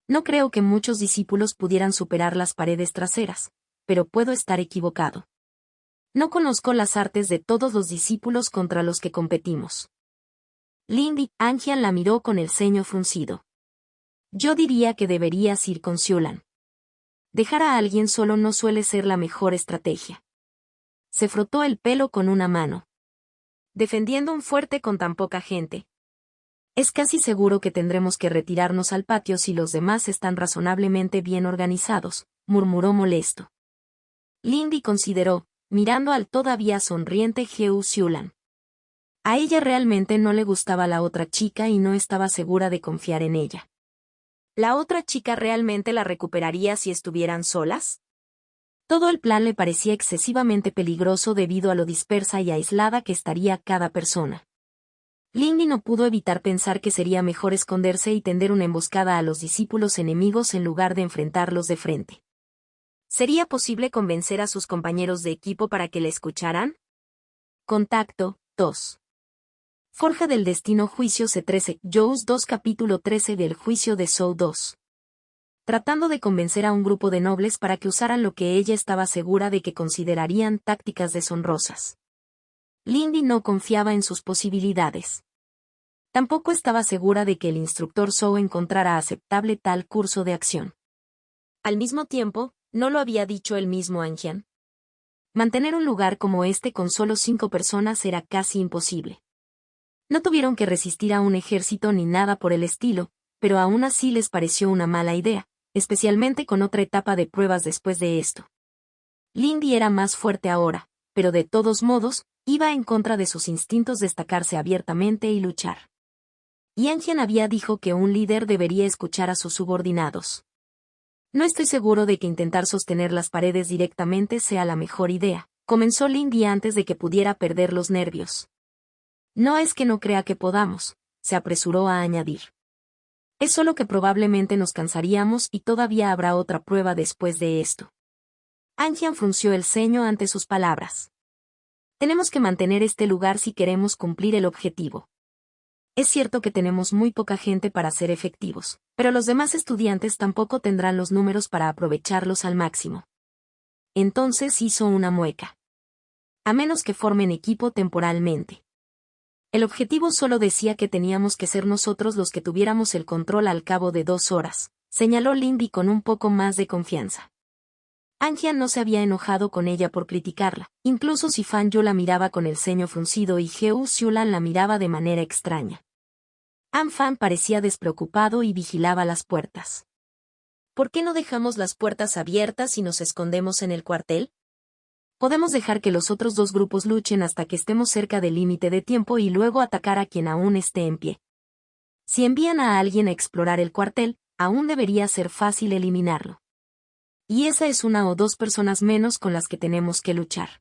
No creo que muchos discípulos pudieran superar las paredes traseras, pero puedo estar equivocado. No conozco las artes de todos los discípulos contra los que competimos. Lindy, Anjian la miró con el ceño fruncido. Yo diría que deberías ir con Xulan. Dejar a alguien solo no suele ser la mejor estrategia. Se frotó el pelo con una mano. Defendiendo un fuerte con tan poca gente. Es casi seguro que tendremos que retirarnos al patio si los demás están razonablemente bien organizados, murmuró molesto. Lindy consideró, mirando al todavía sonriente Heo Xulan. A ella realmente no le gustaba la otra chica y no estaba segura de confiar en ella. ¿La otra chica realmente la recuperaría si estuvieran solas? Todo el plan le parecía excesivamente peligroso debido a lo dispersa y aislada que estaría cada persona. Lindy no pudo evitar pensar que sería mejor esconderse y tender una emboscada a los discípulos enemigos en lugar de enfrentarlos de frente. ¿Sería posible convencer a sus compañeros de equipo para que le escucharan? Contacto 2. Forja del Destino Juicio C13 Jaws 2 Capítulo 13 del Juicio de Zhou 2. Tratando de convencer a un grupo de nobles para que usaran lo que ella estaba segura de que considerarían tácticas deshonrosas. Lindy no confiaba en sus posibilidades. Tampoco estaba segura de que el instructor Zhou encontrara aceptable tal curso de acción. Al mismo tiempo, ¿no lo había dicho el mismo Anjian? Mantener un lugar como este con solo 5 personas era casi imposible. No tuvieron que resistir a un ejército ni nada por el estilo, pero aún así les pareció una mala idea, especialmente con otra etapa de pruebas después de esto. Lindy era más fuerte ahora, pero de todos modos, iba en contra de sus instintos destacarse abiertamente y luchar. Y Anjian había dicho que un líder debería escuchar a sus subordinados. No estoy seguro de que intentar sostener las paredes directamente sea la mejor idea, comenzó Lindy antes de que pudiera perder los nervios. No es que no crea que podamos, se apresuró a añadir. Es solo que probablemente nos cansaríamos y todavía habrá otra prueba después de esto. Anjian frunció el ceño ante sus palabras. Tenemos que mantener este lugar si queremos cumplir el objetivo. Es cierto que tenemos muy poca gente para ser efectivos, pero los demás estudiantes tampoco tendrán los números para aprovecharlos al máximo. Entonces hizo una mueca. A menos que formen equipo temporalmente. El objetivo solo decía que teníamos que ser nosotros los que tuviéramos el control al cabo de 2 horas, señaló Lindy con un poco más de confianza. Anjian no se había enojado con ella por criticarla, incluso si Fan Yu la miraba con el ceño fruncido y Heo Xulan la miraba de manera extraña. Anfang parecía despreocupado y vigilaba las puertas. ¿Por qué no dejamos las puertas abiertas y nos escondemos en el cuartel? Podemos dejar que los otros 2 grupos luchen hasta que estemos cerca del límite de tiempo y luego atacar a quien aún esté en pie. Si envían a alguien a explorar el cuartel, aún debería ser fácil eliminarlo. Y esa es 1 o 2 personas menos con las que tenemos que luchar.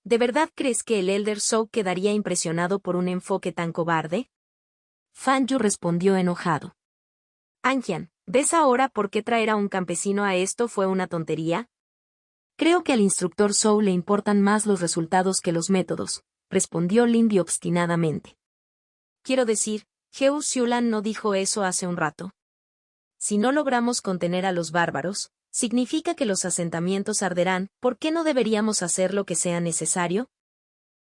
¿De verdad crees que el Elder Zhou quedaría impresionado por un enfoque tan cobarde? Fan Yu respondió enojado. Anjian, ¿ves ahora por qué traer a un campesino a esto fue una tontería? Creo que al instructor Zhou le importan más los resultados que los métodos, respondió Lindy obstinadamente. Quiero decir, Heo Xulan no dijo eso hace un rato. Si no logramos contener a los bárbaros, significa que los asentamientos arderán, ¿por qué no deberíamos hacer lo que sea necesario?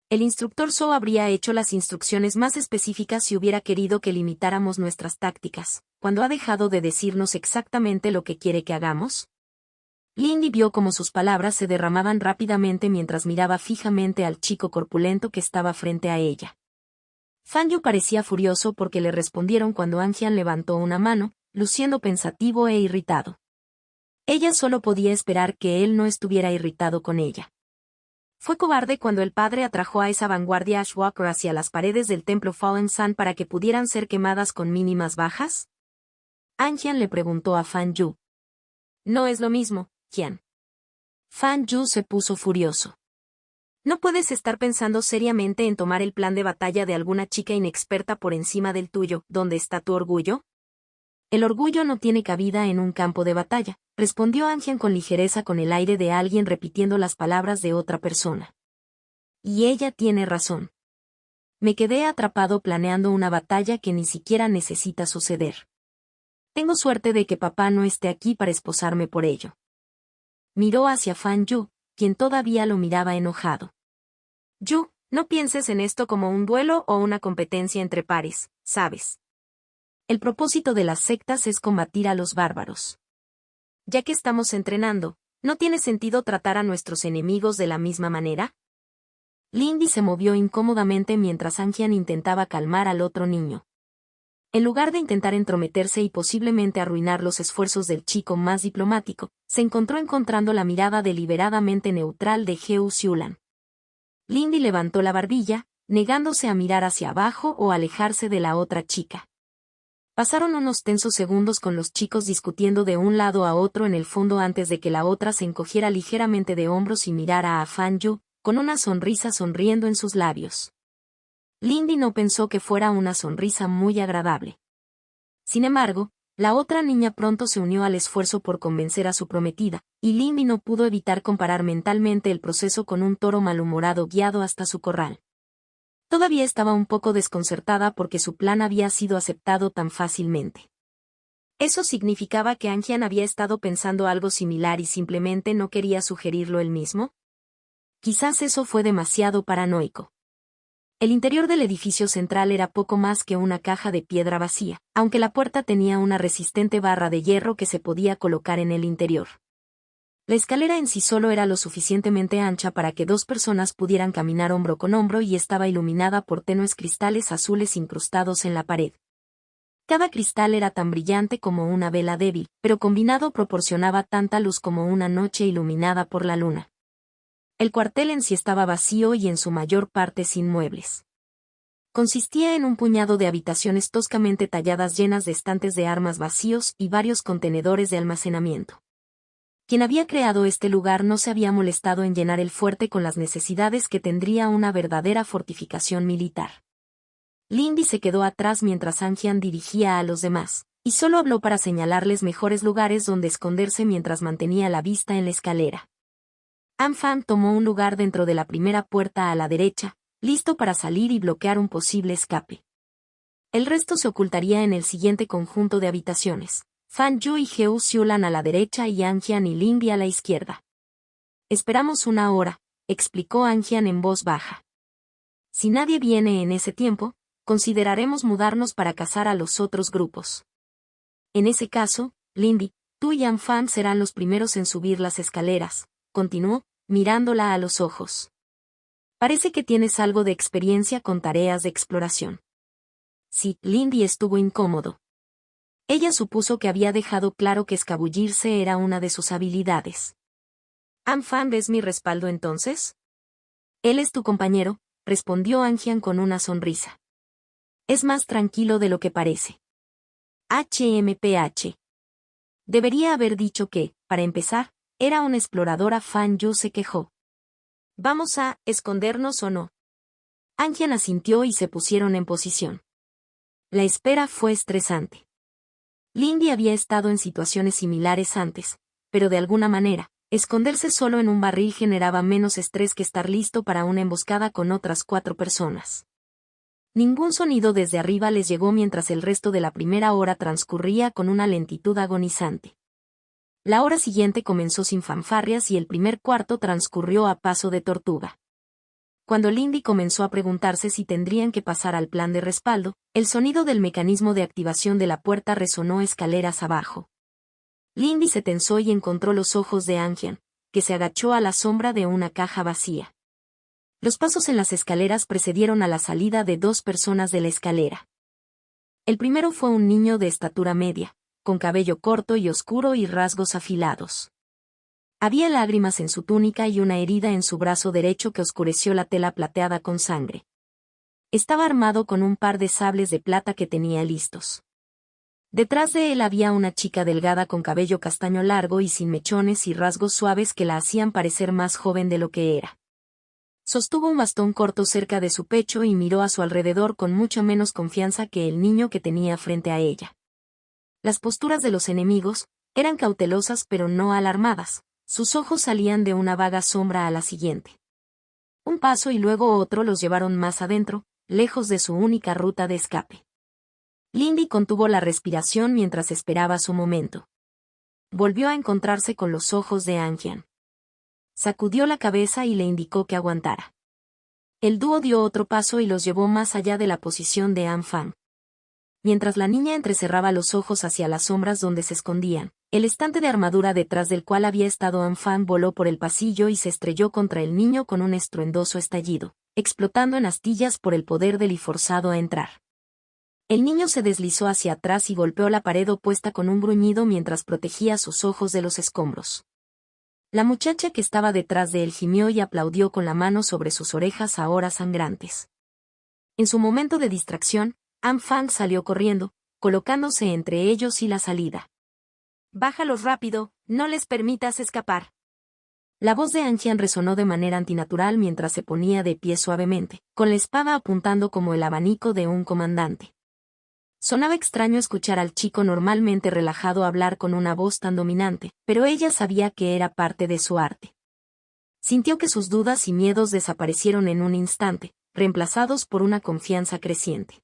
El instructor Zhou habría hecho las instrucciones más específicas si hubiera querido que limitáramos nuestras tácticas, cuando ha dejado de decirnos exactamente lo que quiere que hagamos. Lindy vio cómo sus palabras se derramaban rápidamente mientras miraba fijamente al chico corpulento que estaba frente a ella. Fan Yu parecía furioso porque le respondieron cuando Anjian levantó una mano, luciendo pensativo e irritado. Ella solo podía esperar que él no estuviera irritado con ella. Fue cobarde cuando el padre atrajo a esa vanguardia Ashwalker hacia las paredes del templo Fallen Sun para que pudieran ser quemadas con mínimas bajas. Anjian le preguntó a Fan Yu. No es lo mismo, Jian. Fan Yu se puso furioso. No puedes estar pensando seriamente en tomar el plan de batalla de alguna chica inexperta por encima del tuyo. ¿Dónde está tu orgullo? El orgullo no tiene cabida en un campo de batalla, respondió Angian con ligereza, con el aire de alguien repitiendo las palabras de otra persona. Y ella tiene razón. Me quedé atrapado planeando una batalla que ni siquiera necesita suceder. Tengo suerte de que papá no esté aquí para esposarme por ello. Miró hacia Fan Yu, quien todavía lo miraba enojado. Yu, no pienses en esto como un duelo o una competencia entre pares, ¿sabes? El propósito de las sectas es combatir a los bárbaros. Ya que estamos entrenando, ¿no tiene sentido tratar a nuestros enemigos de la misma manera? Lindy se movió incómodamente mientras Angian intentaba calmar al otro niño. En lugar de intentar entrometerse y posiblemente arruinar los esfuerzos del chico más diplomático, se encontrando la mirada deliberadamente neutral de Heo Xiulan. Lindy levantó la barbilla, negándose a mirar hacia abajo o alejarse de la otra chica. Pasaron unos tensos segundos con los chicos discutiendo de un lado a otro en el fondo antes de que la otra se encogiera ligeramente de hombros y mirara a Fan Yu, con una sonrisa sonriendo en sus labios. Lindy no pensó que fuera una sonrisa muy agradable. Sin embargo, la otra niña pronto se unió al esfuerzo por convencer a su prometida, y Lindy no pudo evitar comparar mentalmente el proceso con un toro malhumorado guiado hasta su corral. Todavía estaba un poco desconcertada porque su plan había sido aceptado tan fácilmente. ¿Eso significaba que Angian había estado pensando algo similar y simplemente no quería sugerirlo él mismo? Quizás eso fue demasiado paranoico. El interior del edificio central era poco más que una caja de piedra vacía, aunque la puerta tenía una resistente barra de hierro que se podía colocar en el interior. La escalera en sí solo era lo suficientemente ancha para que dos personas pudieran caminar hombro con hombro y estaba iluminada por tenues cristales azules incrustados en la pared. Cada cristal era tan brillante como una vela débil, pero combinado proporcionaba tanta luz como una noche iluminada por la luna. El cuartel en sí estaba vacío y en su mayor parte sin muebles. Consistía en un puñado de habitaciones toscamente talladas llenas de estantes de armas vacíos y varios contenedores de almacenamiento. Quien había creado este lugar no se había molestado en llenar el fuerte con las necesidades que tendría una verdadera fortificación militar. Lindy se quedó atrás mientras Angian dirigía a los demás, y solo habló para señalarles mejores lugares donde esconderse mientras mantenía la vista en la escalera. Anfang tomó un lugar dentro de la primera puerta a la derecha, listo para salir y bloquear un posible escape. El resto se ocultaría en el siguiente conjunto de habitaciones. Fan Yu y Heo Xiulan a la derecha y Angian y Lindy a la izquierda. Esperamos una hora, explicó Angian en voz baja. Si nadie viene en ese tiempo, consideraremos mudarnos para cazar a los otros grupos. En ese caso, Lindy, tú y Anfang serán los primeros en subir las escaleras, continuó, mirándola a los ojos. Parece que tienes algo de experiencia con tareas de exploración. Sí, Lindy estuvo incómodo. Ella supuso que había dejado claro que escabullirse era una de sus habilidades. ¿Anfang es mi respaldo entonces? Él es tu compañero, respondió Angian con una sonrisa. Es más tranquilo de lo que parece. HMPH. Debería haber dicho que, para empezar, era una exploradora. Fan Yu se quejó. ¿Vamos a escondernos o no? Angian asintió y se pusieron en posición. La espera fue estresante. Lindy había estado en situaciones similares antes, pero de alguna manera, esconderse solo en un barril generaba menos estrés que estar listo para una emboscada con otras 4 personas. Ningún sonido desde arriba les llegó mientras el resto de la primera hora transcurría con una lentitud agonizante. La hora siguiente comenzó sin fanfarrias y el primer cuarto transcurrió a paso de tortuga. Cuando Lindy comenzó a preguntarse si tendrían que pasar al plan de respaldo, el sonido del mecanismo de activación de la puerta resonó escaleras abajo. Lindy se tensó y encontró los ojos de Angian, que se agachó a la sombra de una caja vacía. Los pasos en las escaleras precedieron a la salida de 2 personas de la escalera. El primero fue un niño de estatura media, con cabello corto y oscuro y rasgos afilados. Había lágrimas en su túnica y una herida en su brazo derecho que oscureció la tela plateada con sangre. Estaba armado con un par de sables de plata que tenía listos. Detrás de él había una chica delgada con cabello castaño largo y sin mechones y rasgos suaves que la hacían parecer más joven de lo que era. Sostuvo un bastón corto cerca de su pecho y miró a su alrededor con mucha menos confianza que el niño que tenía frente a ella. Las posturas de los enemigos eran cautelosas pero no alarmadas. Sus ojos salían de una vaga sombra a la siguiente. Un paso y luego otro los llevaron más adentro, lejos de su única ruta de escape. Lindy contuvo la respiración mientras esperaba su momento. Volvió a encontrarse con los ojos de Anjian. Sacudió la cabeza y le indicó que aguantara. El dúo dio otro paso y los llevó más allá de la posición de Anfang. Mientras la niña entrecerraba los ojos hacia las sombras donde se escondían, el estante de armadura detrás del cual había estado Anfang voló por el pasillo y se estrelló contra el niño con un estruendoso estallido, explotando en astillas por el poder del y forzado a entrar. El niño se deslizó hacia atrás y golpeó la pared opuesta con un gruñido mientras protegía sus ojos de los escombros. La muchacha que estaba detrás de él gimió y aplaudió con la mano sobre sus orejas ahora sangrantes. En su momento de distracción, Anfang salió corriendo, colocándose entre ellos y la salida. «Bájalos rápido, no les permitas escapar». La voz de Anjian resonó de manera antinatural mientras se ponía de pie suavemente, con la espada apuntando como el abanico de un comandante. Sonaba extraño escuchar al chico normalmente relajado hablar con una voz tan dominante, pero ella sabía que era parte de su arte. Sintió que sus dudas y miedos desaparecieron en un instante, reemplazados por una confianza creciente.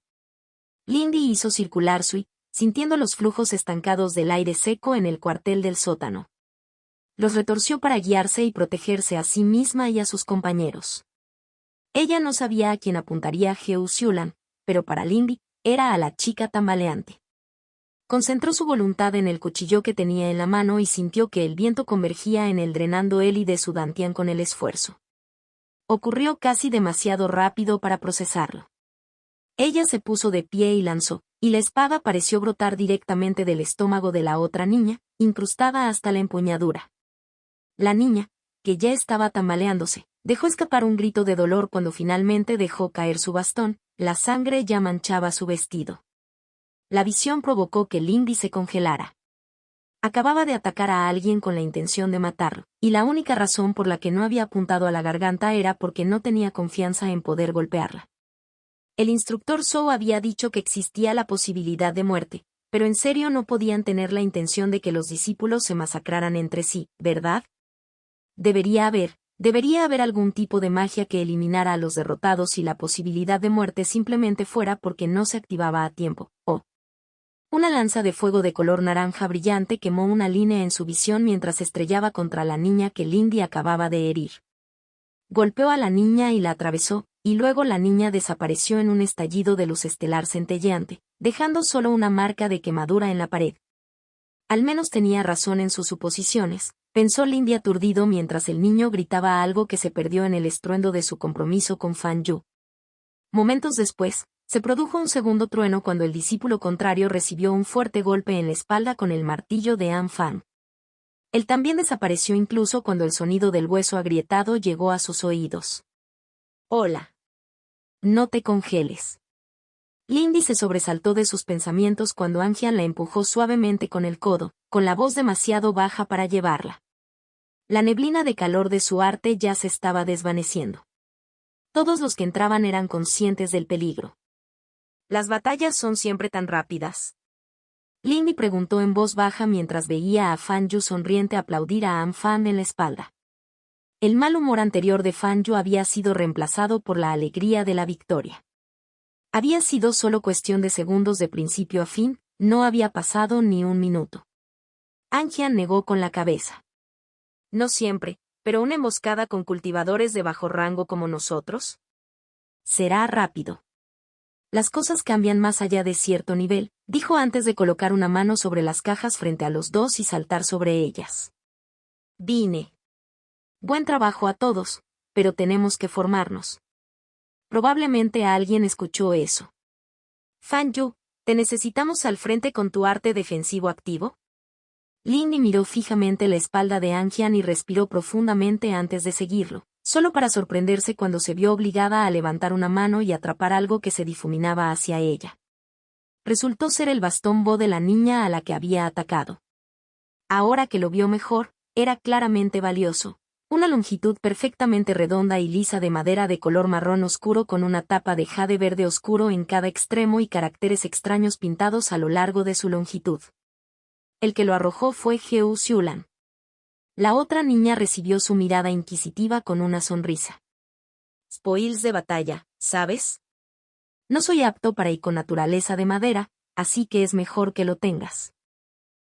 Lindy hizo circular su sintiendo los flujos estancados del aire seco en el cuartel del sótano. Los retorció para guiarse y protegerse a sí misma y a sus compañeros. Ella no sabía a quién apuntaría Heo Xiulan, pero para Lindy, era a la chica tambaleante. Concentró su voluntad en el cuchillo que tenía en la mano y sintió que el viento convergía en él drenando él y de su dantian con el esfuerzo. Ocurrió casi demasiado rápido para procesarlo. Ella se puso de pie y lanzó, y la espada pareció brotar directamente del estómago de la otra niña, incrustada hasta la empuñadura. La niña, que ya estaba tambaleándose, dejó escapar un grito de dolor cuando finalmente dejó caer su bastón, la sangre ya manchaba su vestido. La visión provocó que Lindy se congelara. Acababa de atacar a alguien con la intención de matarlo, y la única razón por la que no había apuntado a la garganta era porque no tenía confianza en poder golpearla. El instructor Zhou había dicho que existía la posibilidad de muerte, pero en serio no podían tener la intención de que los discípulos se masacraran entre sí, ¿verdad? Debería haber algún tipo de magia que eliminara a los derrotados y la posibilidad de muerte simplemente fuera porque no se activaba a tiempo, Una lanza de fuego de color naranja brillante quemó una línea en su visión mientras estrellaba contra la niña que Lindy acababa de herir. Golpeó a la niña y la atravesó, y luego la niña desapareció en un estallido de luz estelar centelleante, dejando solo una marca de quemadura en la pared. Al menos tenía razón en sus suposiciones, pensó Lindy aturdido mientras el niño gritaba algo que se perdió en el estruendo de su compromiso con Fan Yu. Momentos después, se produjo un segundo trueno cuando el discípulo contrario recibió un fuerte golpe en la espalda con el martillo de Anfang. Él también desapareció incluso cuando el sonido del hueso agrietado llegó a sus oídos. «Hola. No te congeles». Lindy se sobresaltó de sus pensamientos cuando Anjian la empujó suavemente con el codo, con la voz demasiado baja para llevarla. La neblina de calor de su arte ya se estaba desvaneciendo. Todos los que entraban eran conscientes del peligro. «¿Las batallas son siempre tan rápidas?», Lindy preguntó en voz baja mientras veía a Fan Yu sonriente aplaudir a Anfang en la espalda. El mal humor anterior de Fan Yu había sido reemplazado por la alegría de la victoria. Había sido solo cuestión de segundos de principio a fin, no había pasado ni un minuto. Anjian negó con la cabeza. «No siempre, pero una emboscada con cultivadores de bajo rango como nosotros. Será rápido. Las cosas cambian más allá de cierto nivel», dijo antes de colocar una mano sobre las cajas frente a los dos y saltar sobre ellas. «Vine. Buen trabajo a todos, pero tenemos que formarnos». Probablemente alguien escuchó eso. «Fan Yu, ¿te necesitamos al frente con tu arte defensivo activo?». Lindy miró fijamente la espalda de Anjian y respiró profundamente antes de seguirlo, solo para sorprenderse cuando se vio obligada a levantar una mano y atrapar algo que se difuminaba hacia ella. Resultó ser el bastón Bo de la niña a la que había atacado. Ahora que lo vio mejor, era claramente valioso, Una longitud perfectamente redonda y lisa de madera de color marrón oscuro con una tapa de jade verde oscuro en cada extremo y caracteres extraños pintados a lo largo de su longitud. El que lo arrojó fue Heo Xiulan. La otra niña recibió su mirada inquisitiva con una sonrisa. Spoils de batalla, ¿sabes? No soy apto para ir con naturaleza de madera, así que es mejor que lo tengas.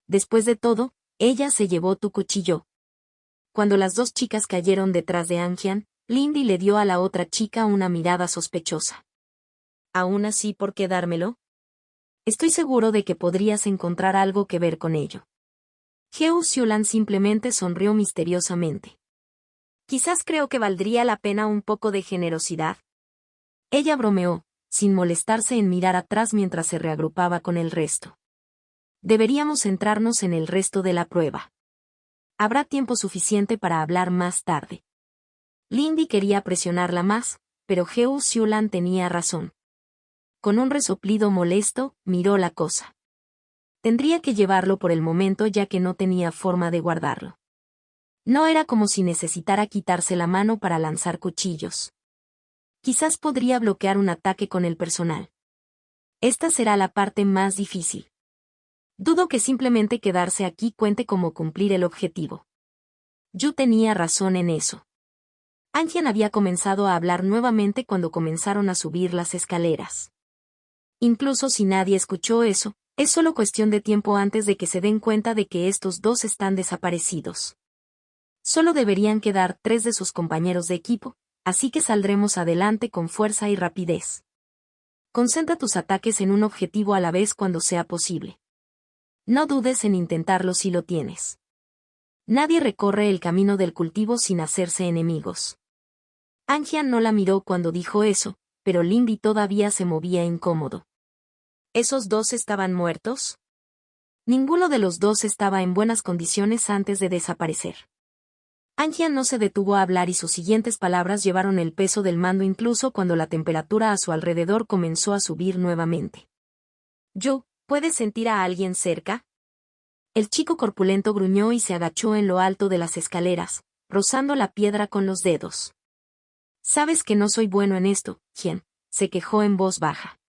Después de todo, ella se llevó tu cuchillo. Cuando las dos chicas cayeron detrás de Anjian, Lindy le dio a la otra chica una mirada sospechosa. ¿Aún así por qué dármelo? Estoy seguro de que podrías encontrar algo que ver con ello. Heo Xiulan simplemente sonrió misteriosamente. Quizás creo que valdría la pena un poco de generosidad. Ella bromeó, sin molestarse en mirar atrás mientras se reagrupaba con el resto. Deberíamos centrarnos en el resto de la prueba. Habrá tiempo suficiente para hablar más tarde. Lindy quería presionarla más, pero Heo Xiulan tenía razón. Con un resoplido molesto, miró la cosa. Tendría que llevarlo por el momento ya que no tenía forma de guardarlo. No era como si necesitara quitarse la mano para lanzar cuchillos. Quizás podría bloquear un ataque con el personal. Esta será la parte más difícil. Dudo que simplemente quedarse aquí cuente como cumplir el objetivo. Yu tenía razón en eso. Anjian había comenzado a hablar nuevamente cuando comenzaron a subir las escaleras. Incluso si nadie escuchó eso, es solo cuestión de tiempo antes de que se den cuenta de que estos dos están desaparecidos. Solo deberían quedar 3 de sus compañeros de equipo, así que saldremos adelante con fuerza y rapidez. Concentra tus ataques en un objetivo a la vez cuando sea posible. No dudes en intentarlo si lo tienes. Nadie recorre el camino del cultivo sin hacerse enemigos. Anjian no la miró cuando dijo eso, pero Lindy todavía se movía incómodo. ¿Esos dos estaban muertos? Ninguno de los dos estaba en buenas condiciones antes de desaparecer. Anjian no se detuvo a hablar y sus siguientes palabras llevaron el peso del mando incluso cuando la temperatura a su alrededor comenzó a subir nuevamente. Yo, ¿puedes sentir a alguien cerca? El chico corpulento gruñó y se agachó en lo alto de las escaleras, rozando la piedra con los dedos. Sabes que no soy bueno en esto, Jian, se quejó en voz baja.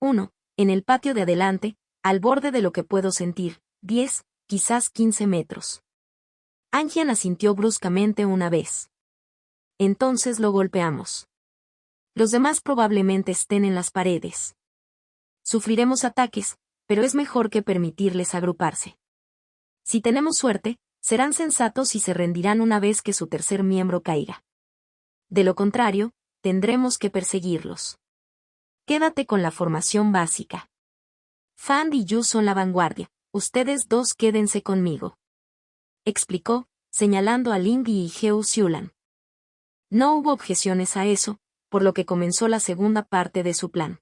1. En el patio de adelante, al borde de lo que puedo sentir, 10, quizás 15 metros. Anjian asintió bruscamente una vez. Entonces lo golpeamos. Los demás probablemente estén en las paredes. Sufriremos ataques, pero es mejor que permitirles agruparse. Si tenemos suerte, serán sensatos y se rendirán una vez que su tercer miembro caiga. De lo contrario, tendremos que perseguirlos. Quédate con la formación básica. Fan y Yu son la vanguardia, ustedes dos quédense conmigo. Explicó, señalando a Lindy y Heo Xiulan. No hubo objeciones a eso, por lo que comenzó la segunda parte de su plan.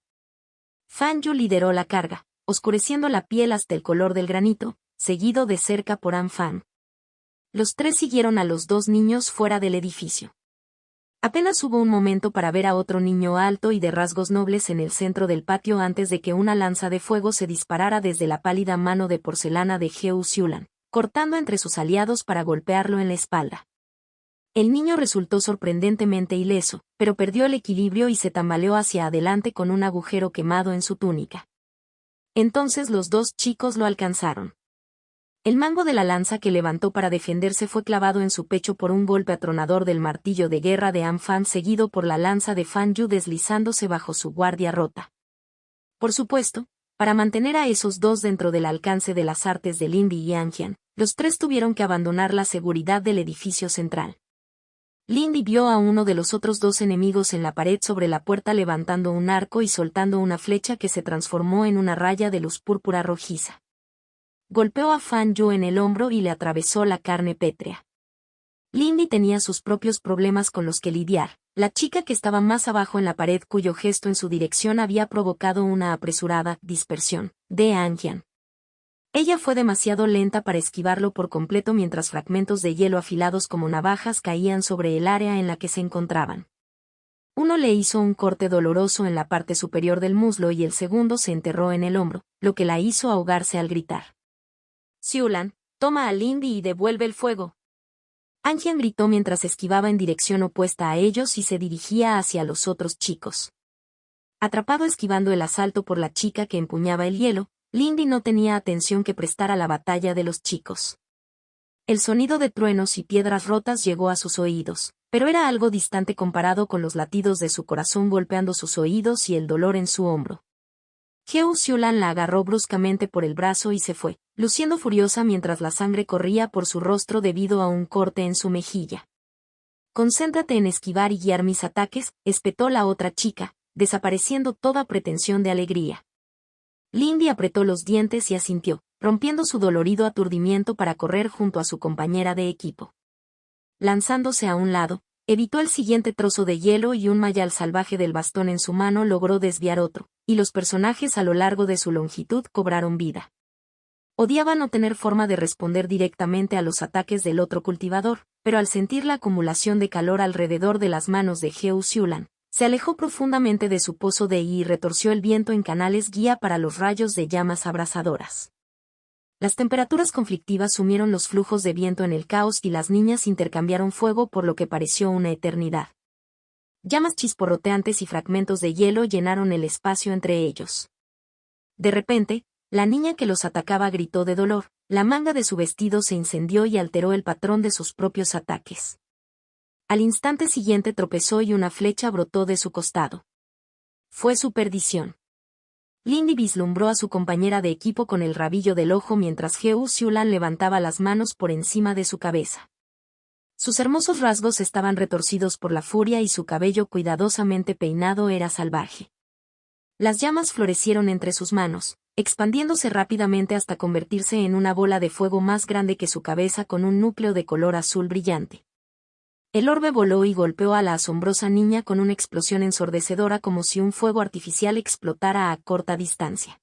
Fan Yu lideró la carga, oscureciendo la piel hasta el color del granito, seguido de cerca por An Fan. Los 3 siguieron a los 2 niños fuera del edificio. Apenas hubo un momento para ver a otro niño alto y de rasgos nobles en el centro del patio antes de que una lanza de fuego se disparara desde la pálida mano de porcelana de Heo Xiulan, cortando entre sus aliados para golpearlo en la espalda. El niño resultó sorprendentemente ileso, pero perdió el equilibrio y se tambaleó hacia adelante con un agujero quemado en su túnica. Entonces los 2 chicos lo alcanzaron. El mango de la lanza que levantó para defenderse fue clavado en su pecho por un golpe atronador del martillo de guerra de An Fan seguido por la lanza de Fan Yu deslizándose bajo su guardia rota. Por supuesto, para mantener a esos 2 dentro del alcance de las artes de Lindy y Anjian, los 3 tuvieron que abandonar la seguridad del edificio central. Lindy vio a uno de los otros 2 enemigos en la pared sobre la puerta levantando un arco y soltando una flecha que se transformó en una raya de luz púrpura rojiza. Golpeó a Fan Yu en el hombro y le atravesó la carne pétrea. Lindy tenía sus propios problemas con los que lidiar, la chica que estaba más abajo en la pared cuyo gesto en su dirección había provocado una apresurada dispersión de Anjian. Ella fue demasiado lenta para esquivarlo por completo mientras fragmentos de hielo afilados como navajas caían sobre el área en la que se encontraban. Uno le hizo un corte doloroso en la parte superior del muslo y el segundo se enterró en el hombro, lo que la hizo ahogarse al gritar. Xiulan, toma a Lindy y devuelve el fuego. Anjian gritó mientras esquivaba en dirección opuesta a ellos y se dirigía hacia los otros chicos. Atrapado esquivando el asalto por la chica que empuñaba el hielo, Lindy no tenía atención que prestar a la batalla de los chicos. El sonido de truenos y piedras rotas llegó a sus oídos, pero era algo distante comparado con los latidos de su corazón golpeando sus oídos y el dolor en su hombro. Heo Xiulan la agarró bruscamente por el brazo y se fue, luciendo furiosa mientras la sangre corría por su rostro debido a un corte en su mejilla. «Concéntrate en esquivar y guiar mis ataques», espetó la otra chica, desapareciendo toda pretensión de alegría. Lindy apretó los dientes y asintió, rompiendo su dolorido aturdimiento para correr junto a su compañera de equipo. Lanzándose a un lado, evitó el siguiente trozo de hielo y un mayal salvaje del bastón en su mano logró desviar otro, y los personajes a lo largo de su longitud cobraron vida. Odiaba no tener forma de responder directamente a los ataques del otro cultivador, pero al sentir la acumulación de calor alrededor de las manos de Heo Xiulan, se alejó profundamente de su pozo de y retorció el viento en canales guía para los rayos de llamas abrasadoras. Las temperaturas conflictivas sumieron los flujos de viento en el caos y las niñas intercambiaron fuego por lo que pareció una eternidad. Llamas chisporroteantes y fragmentos de hielo llenaron el espacio entre ellos. De repente, la niña que los atacaba gritó de dolor, la manga de su vestido se incendió y alteró el patrón de sus propios ataques. Al instante siguiente tropezó y una flecha brotó de su costado. Fue su perdición. Lindy vislumbró a su compañera de equipo con el rabillo del ojo mientras Heo Xiulan levantaba las manos por encima de su cabeza. Sus hermosos rasgos estaban retorcidos por la furia y su cabello cuidadosamente peinado era salvaje. Las llamas florecieron entre sus manos, expandiéndose rápidamente hasta convertirse en una bola de fuego más grande que su cabeza con un núcleo de color azul brillante. El orbe voló y golpeó a la asombrosa niña con una explosión ensordecedora como si un fuego artificial explotara a corta distancia.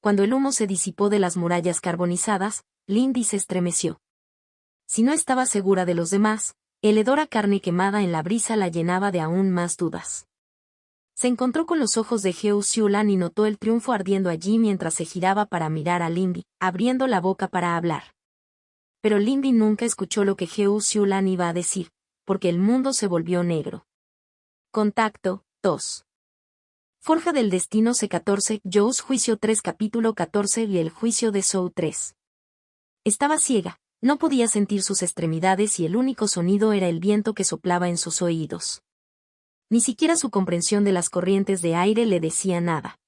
Cuando el humo se disipó de las murallas carbonizadas, Lindy se estremeció. Si no estaba segura de los demás, el hedor a carne quemada en la brisa la llenaba de aún más dudas. Se encontró con los ojos de Heo Xiulan y notó el triunfo ardiendo allí mientras se giraba para mirar a Lindy, abriendo la boca para hablar. Pero Lindy nunca escuchó lo que Heo Xiulan iba a decir, porque el mundo se volvió negro. Contacto 2. Forja del Destino C14, Joe's Juicio 3 Capítulo 14 y el Juicio de Zhou 3. Estaba ciega, no podía sentir sus extremidades y el único sonido era el viento que soplaba en sus oídos. Ni siquiera su comprensión de las corrientes de aire le decía nada.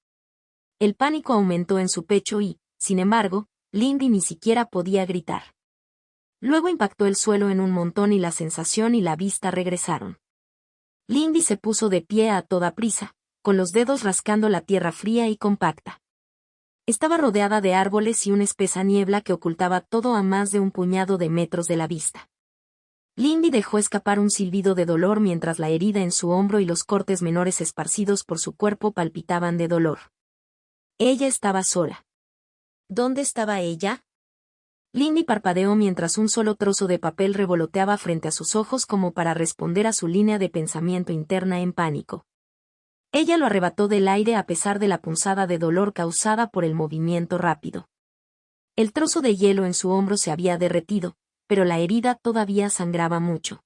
El pánico aumentó en su pecho y, sin embargo, Lindy ni siquiera podía gritar. Luego impactó el suelo en un montón y la sensación y la vista regresaron. Lindy se puso de pie a toda prisa, con los dedos rascando la tierra fría y compacta. Estaba rodeada de árboles y una espesa niebla que ocultaba todo a más de un puñado de metros de la vista. Lindy dejó escapar un silbido de dolor mientras la herida en su hombro y los cortes menores esparcidos por su cuerpo palpitaban de dolor. Ella estaba sola. ¿Dónde estaba ella? Lindy parpadeó mientras un solo trozo de papel revoloteaba frente a sus ojos como para responder a su línea de pensamiento interna en pánico. Ella lo arrebató del aire a pesar de la punzada de dolor causada por el movimiento rápido. El trozo de hielo en su hombro se había derretido, pero la herida todavía sangraba mucho.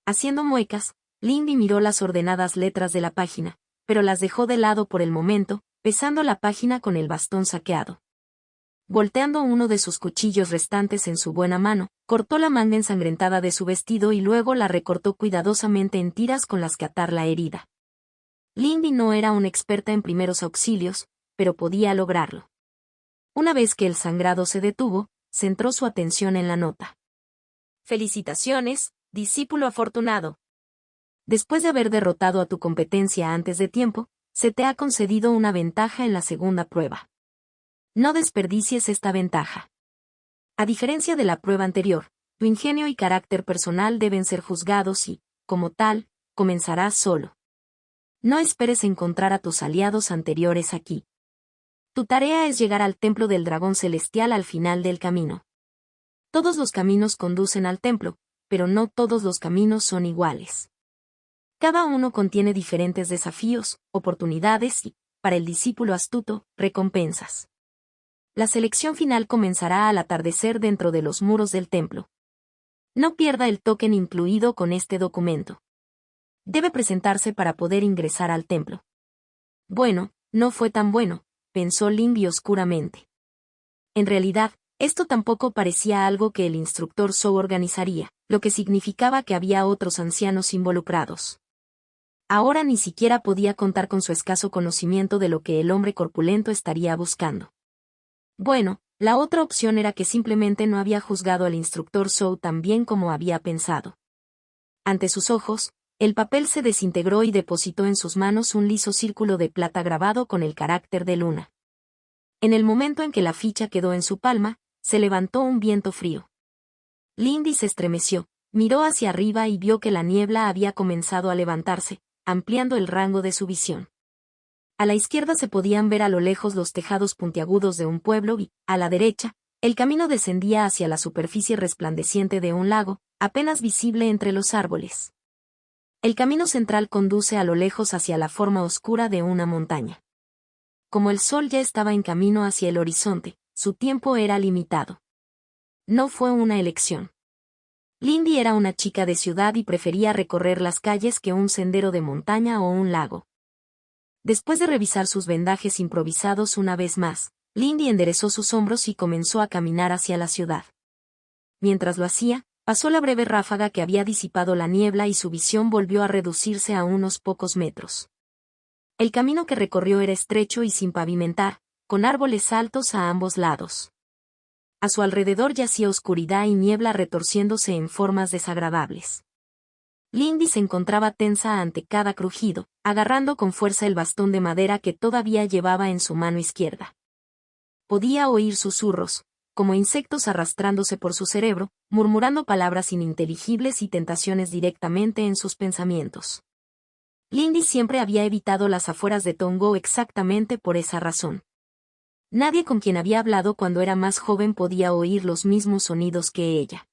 Haciendo muecas, Lindy miró las ordenadas letras de la página, pero las dejó de lado por el momento, pesando la página con el bastón saqueado. Volteando uno de sus cuchillos restantes en su buena mano, cortó la manga ensangrentada de su vestido y luego la recortó cuidadosamente en tiras con las que atar la herida. Lindy no era una experta en primeros auxilios, pero podía lograrlo. Una vez que el sangrado se detuvo, centró su atención en la nota. Felicitaciones, discípulo afortunado. Después de haber derrotado a tu competencia antes de tiempo, se te ha concedido una ventaja en la segunda prueba. No desperdicies esta ventaja. A diferencia de la prueba anterior, tu ingenio y carácter personal deben ser juzgados y, como tal, comenzarás solo. No esperes encontrar a tus aliados anteriores aquí. Tu tarea es llegar al templo del dragón celestial al final del camino. Todos los caminos conducen al templo, pero no todos los caminos son iguales. Cada uno contiene diferentes desafíos, oportunidades y, para el discípulo astuto, recompensas. La selección final comenzará al atardecer dentro de los muros del templo. No pierda el token incluido con este documento. Debe presentarse para poder ingresar al templo. Bueno, no fue tan bueno, pensó Lindy oscuramente. En realidad, esto tampoco parecía algo que el instructor Zhou organizaría, lo que significaba que había otros ancianos involucrados. Ahora ni siquiera podía contar con su escaso conocimiento de lo que el hombre corpulento estaría buscando. Bueno, la otra opción era que simplemente no había juzgado al instructor Zhou tan bien como había pensado. Ante sus ojos, el papel se desintegró y depositó en sus manos un liso círculo de plata grabado con el carácter de luna. En el momento en que la ficha quedó en su palma, se levantó un viento frío. Lindy se estremeció, miró hacia arriba y vio que la niebla había comenzado a levantarse, ampliando el rango de su visión. A la izquierda se podían ver a lo lejos los tejados puntiagudos de un pueblo y, a la derecha, el camino descendía hacia la superficie resplandeciente de un lago, apenas visible entre los árboles. El camino central conduce a lo lejos hacia la forma oscura de una montaña. Como el sol ya estaba en camino hacia el horizonte, su tiempo era limitado. No fue una elección. Lindy era una chica de ciudad y prefería recorrer las calles que un sendero de montaña o un lago. Después de revisar sus vendajes improvisados una vez más, Lindy enderezó sus hombros y comenzó a caminar hacia la ciudad. Mientras lo hacía, pasó la breve ráfaga que había disipado la niebla y su visión volvió a reducirse a unos pocos metros. El camino que recorrió era estrecho y sin pavimentar, con árboles altos a ambos lados. A su alrededor yacía oscuridad y niebla retorciéndose en formas desagradables. Lindy se encontraba tensa ante cada crujido, agarrando con fuerza el bastón de madera que todavía llevaba en su mano izquierda. Podía oír susurros, como insectos arrastrándose por su cerebro, murmurando palabras ininteligibles y tentaciones directamente en sus pensamientos. Lindy siempre había evitado las afueras de Tongo exactamente por esa razón. Nadie con quien había hablado cuando era más joven podía oír los mismos sonidos que ella.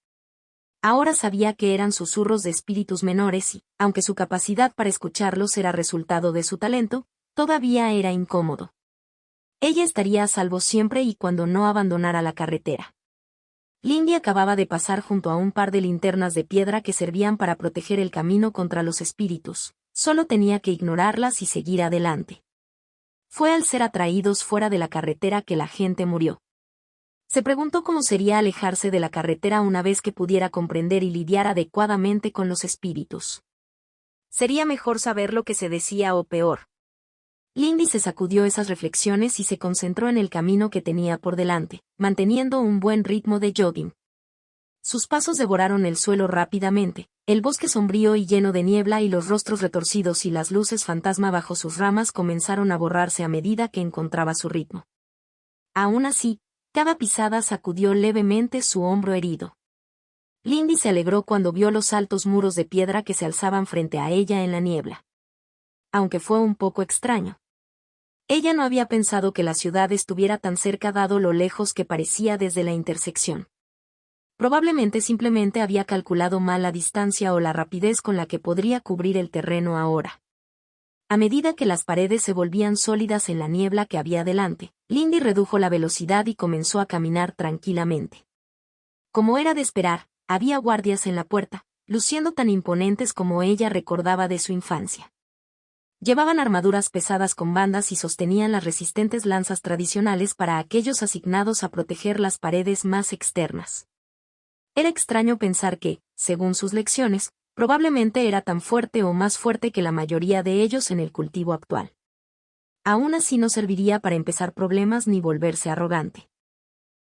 Ahora sabía que eran susurros de espíritus menores y, aunque su capacidad para escucharlos era resultado de su talento, todavía era incómodo. Ella estaría a salvo siempre y cuando no abandonara la carretera. Lindy acababa de pasar junto a un par de linternas de piedra que servían para proteger el camino contra los espíritus. Solo tenía que ignorarlas y seguir adelante. Fue al ser atraídos fuera de la carretera que la gente murió. Se preguntó cómo sería alejarse de la carretera una vez que pudiera comprender y lidiar adecuadamente con los espíritus. Sería mejor saber lo que se decía o peor. Lindy se sacudió esas reflexiones y se concentró en el camino que tenía por delante, manteniendo un buen ritmo de jogging. Sus pasos devoraron el suelo rápidamente, el bosque sombrío y lleno de niebla y los rostros retorcidos y las luces fantasma bajo sus ramas comenzaron a borrarse a medida que encontraba su ritmo. Aún así, cada pisada sacudió levemente su hombro herido. Lindy se alegró cuando vio los altos muros de piedra que se alzaban frente a ella en la niebla. Aunque fue un poco extraño. Ella no había pensado que la ciudad estuviera tan cerca dado lo lejos que parecía desde la intersección. Probablemente simplemente había calculado mal la distancia o la rapidez con la que podría cubrir el terreno ahora. A medida que las paredes se volvían sólidas en la niebla que había delante, Lindy redujo la velocidad y comenzó a caminar tranquilamente. Como era de esperar, había guardias en la puerta, luciendo tan imponentes como ella recordaba de su infancia. Llevaban armaduras pesadas con bandas y sostenían las resistentes lanzas tradicionales para aquellos asignados a proteger las paredes más externas. Era extraño pensar que, según sus lecciones, probablemente era tan fuerte o más fuerte que la mayoría de ellos en el cultivo actual. Aún así no serviría para empezar problemas ni volverse arrogante.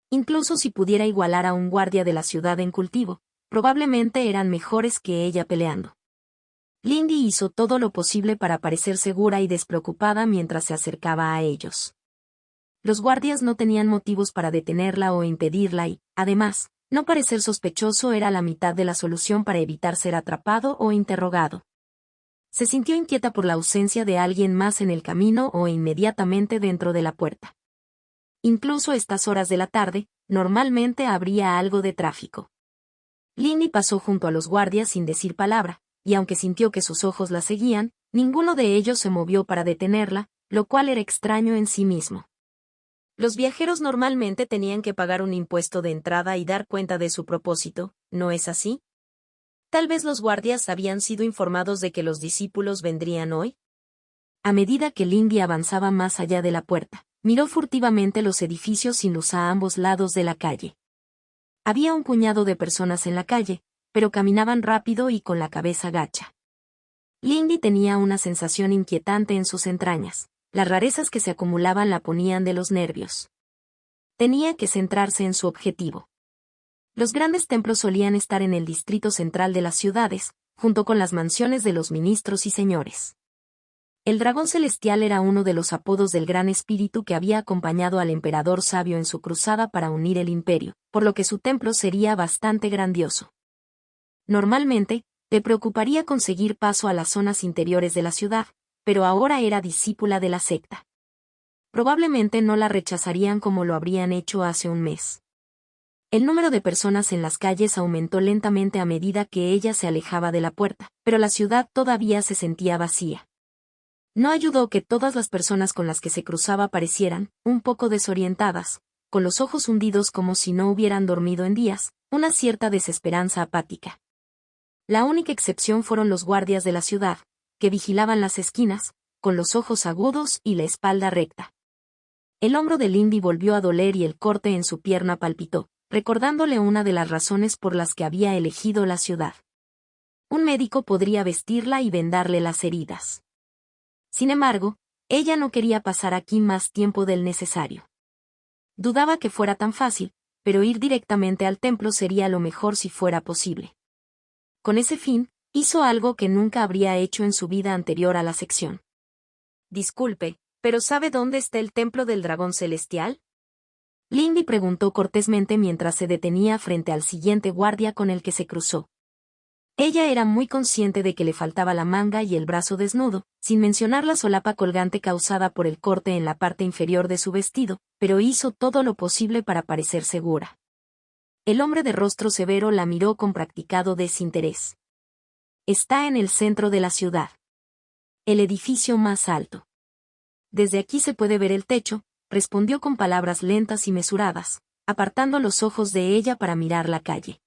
Incluso si pudiera igualar a un guardia de la ciudad en cultivo, probablemente eran mejores que ella peleando. Lindy hizo todo lo posible para parecer segura y despreocupada mientras se acercaba a ellos. Los guardias no tenían motivos para detenerla o impedirla y, además, no parecer sospechoso era la mitad de la solución para evitar ser atrapado o interrogado. Se sintió inquieta por la ausencia de alguien más en el camino o inmediatamente dentro de la puerta. Incluso a estas horas de la tarde, normalmente habría algo de tráfico. Lindy pasó junto a los guardias sin decir palabra, y aunque sintió que sus ojos la seguían, ninguno de ellos se movió para detenerla, lo cual era extraño en sí mismo. Los viajeros normalmente tenían que pagar un impuesto de entrada y dar cuenta de su propósito, ¿no es así? Tal vez los guardias habían sido informados de que los discípulos vendrían hoy. A medida que Lindy avanzaba más allá de la puerta, miró furtivamente los edificios sin luz a ambos lados de la calle. Había un puñado de personas en la calle, pero caminaban rápido y con la cabeza gacha. Lindy tenía una sensación inquietante en sus entrañas. Las rarezas que se acumulaban la ponían de los nervios. Tenía que centrarse en su objetivo. Los grandes templos solían estar en el distrito central de las ciudades, junto con las mansiones de los ministros y señores. El dragón celestial era uno de los apodos del gran espíritu que había acompañado al emperador sabio en su cruzada para unir el imperio, por lo que su templo sería bastante grandioso. Normalmente, le preocuparía conseguir paso a las zonas interiores de la ciudad, pero ahora era discípula de la secta. Probablemente no la rechazarían como lo habrían hecho hace un mes. El número de personas en las calles aumentó lentamente a medida que ella se alejaba de la puerta, pero la ciudad todavía se sentía vacía. No ayudó que todas las personas con las que se cruzaba parecieran, un poco desorientadas, con los ojos hundidos como si no hubieran dormido en días, una cierta desesperanza apática. La única excepción fueron los guardias de la ciudad, que vigilaban las esquinas, con los ojos agudos y la espalda recta. El hombro de Lindy volvió a doler y el corte en su pierna palpitó, recordándole una de las razones por las que había elegido la ciudad. Un médico podría vestirla y vendarle las heridas. Sin embargo, ella no quería pasar aquí más tiempo del necesario. Dudaba que fuera tan fácil, pero ir directamente al templo sería lo mejor si fuera posible. Con ese fin, hizo algo que nunca habría hecho en su vida anterior a la sección. Disculpe, ¿pero sabe dónde está el templo del dragón celestial? Lindy preguntó cortésmente mientras se detenía frente al siguiente guardia con el que se cruzó. Ella era muy consciente de que le faltaba la manga y el brazo desnudo, sin mencionar la solapa colgante causada por el corte en la parte inferior de su vestido, pero hizo todo lo posible para parecer segura. El hombre de rostro severo la miró con practicado desinterés. Está en el centro de la ciudad. El edificio más alto. Desde aquí se puede ver el techo, respondió con palabras lentas y mesuradas, apartando los ojos de ella para mirar la calle.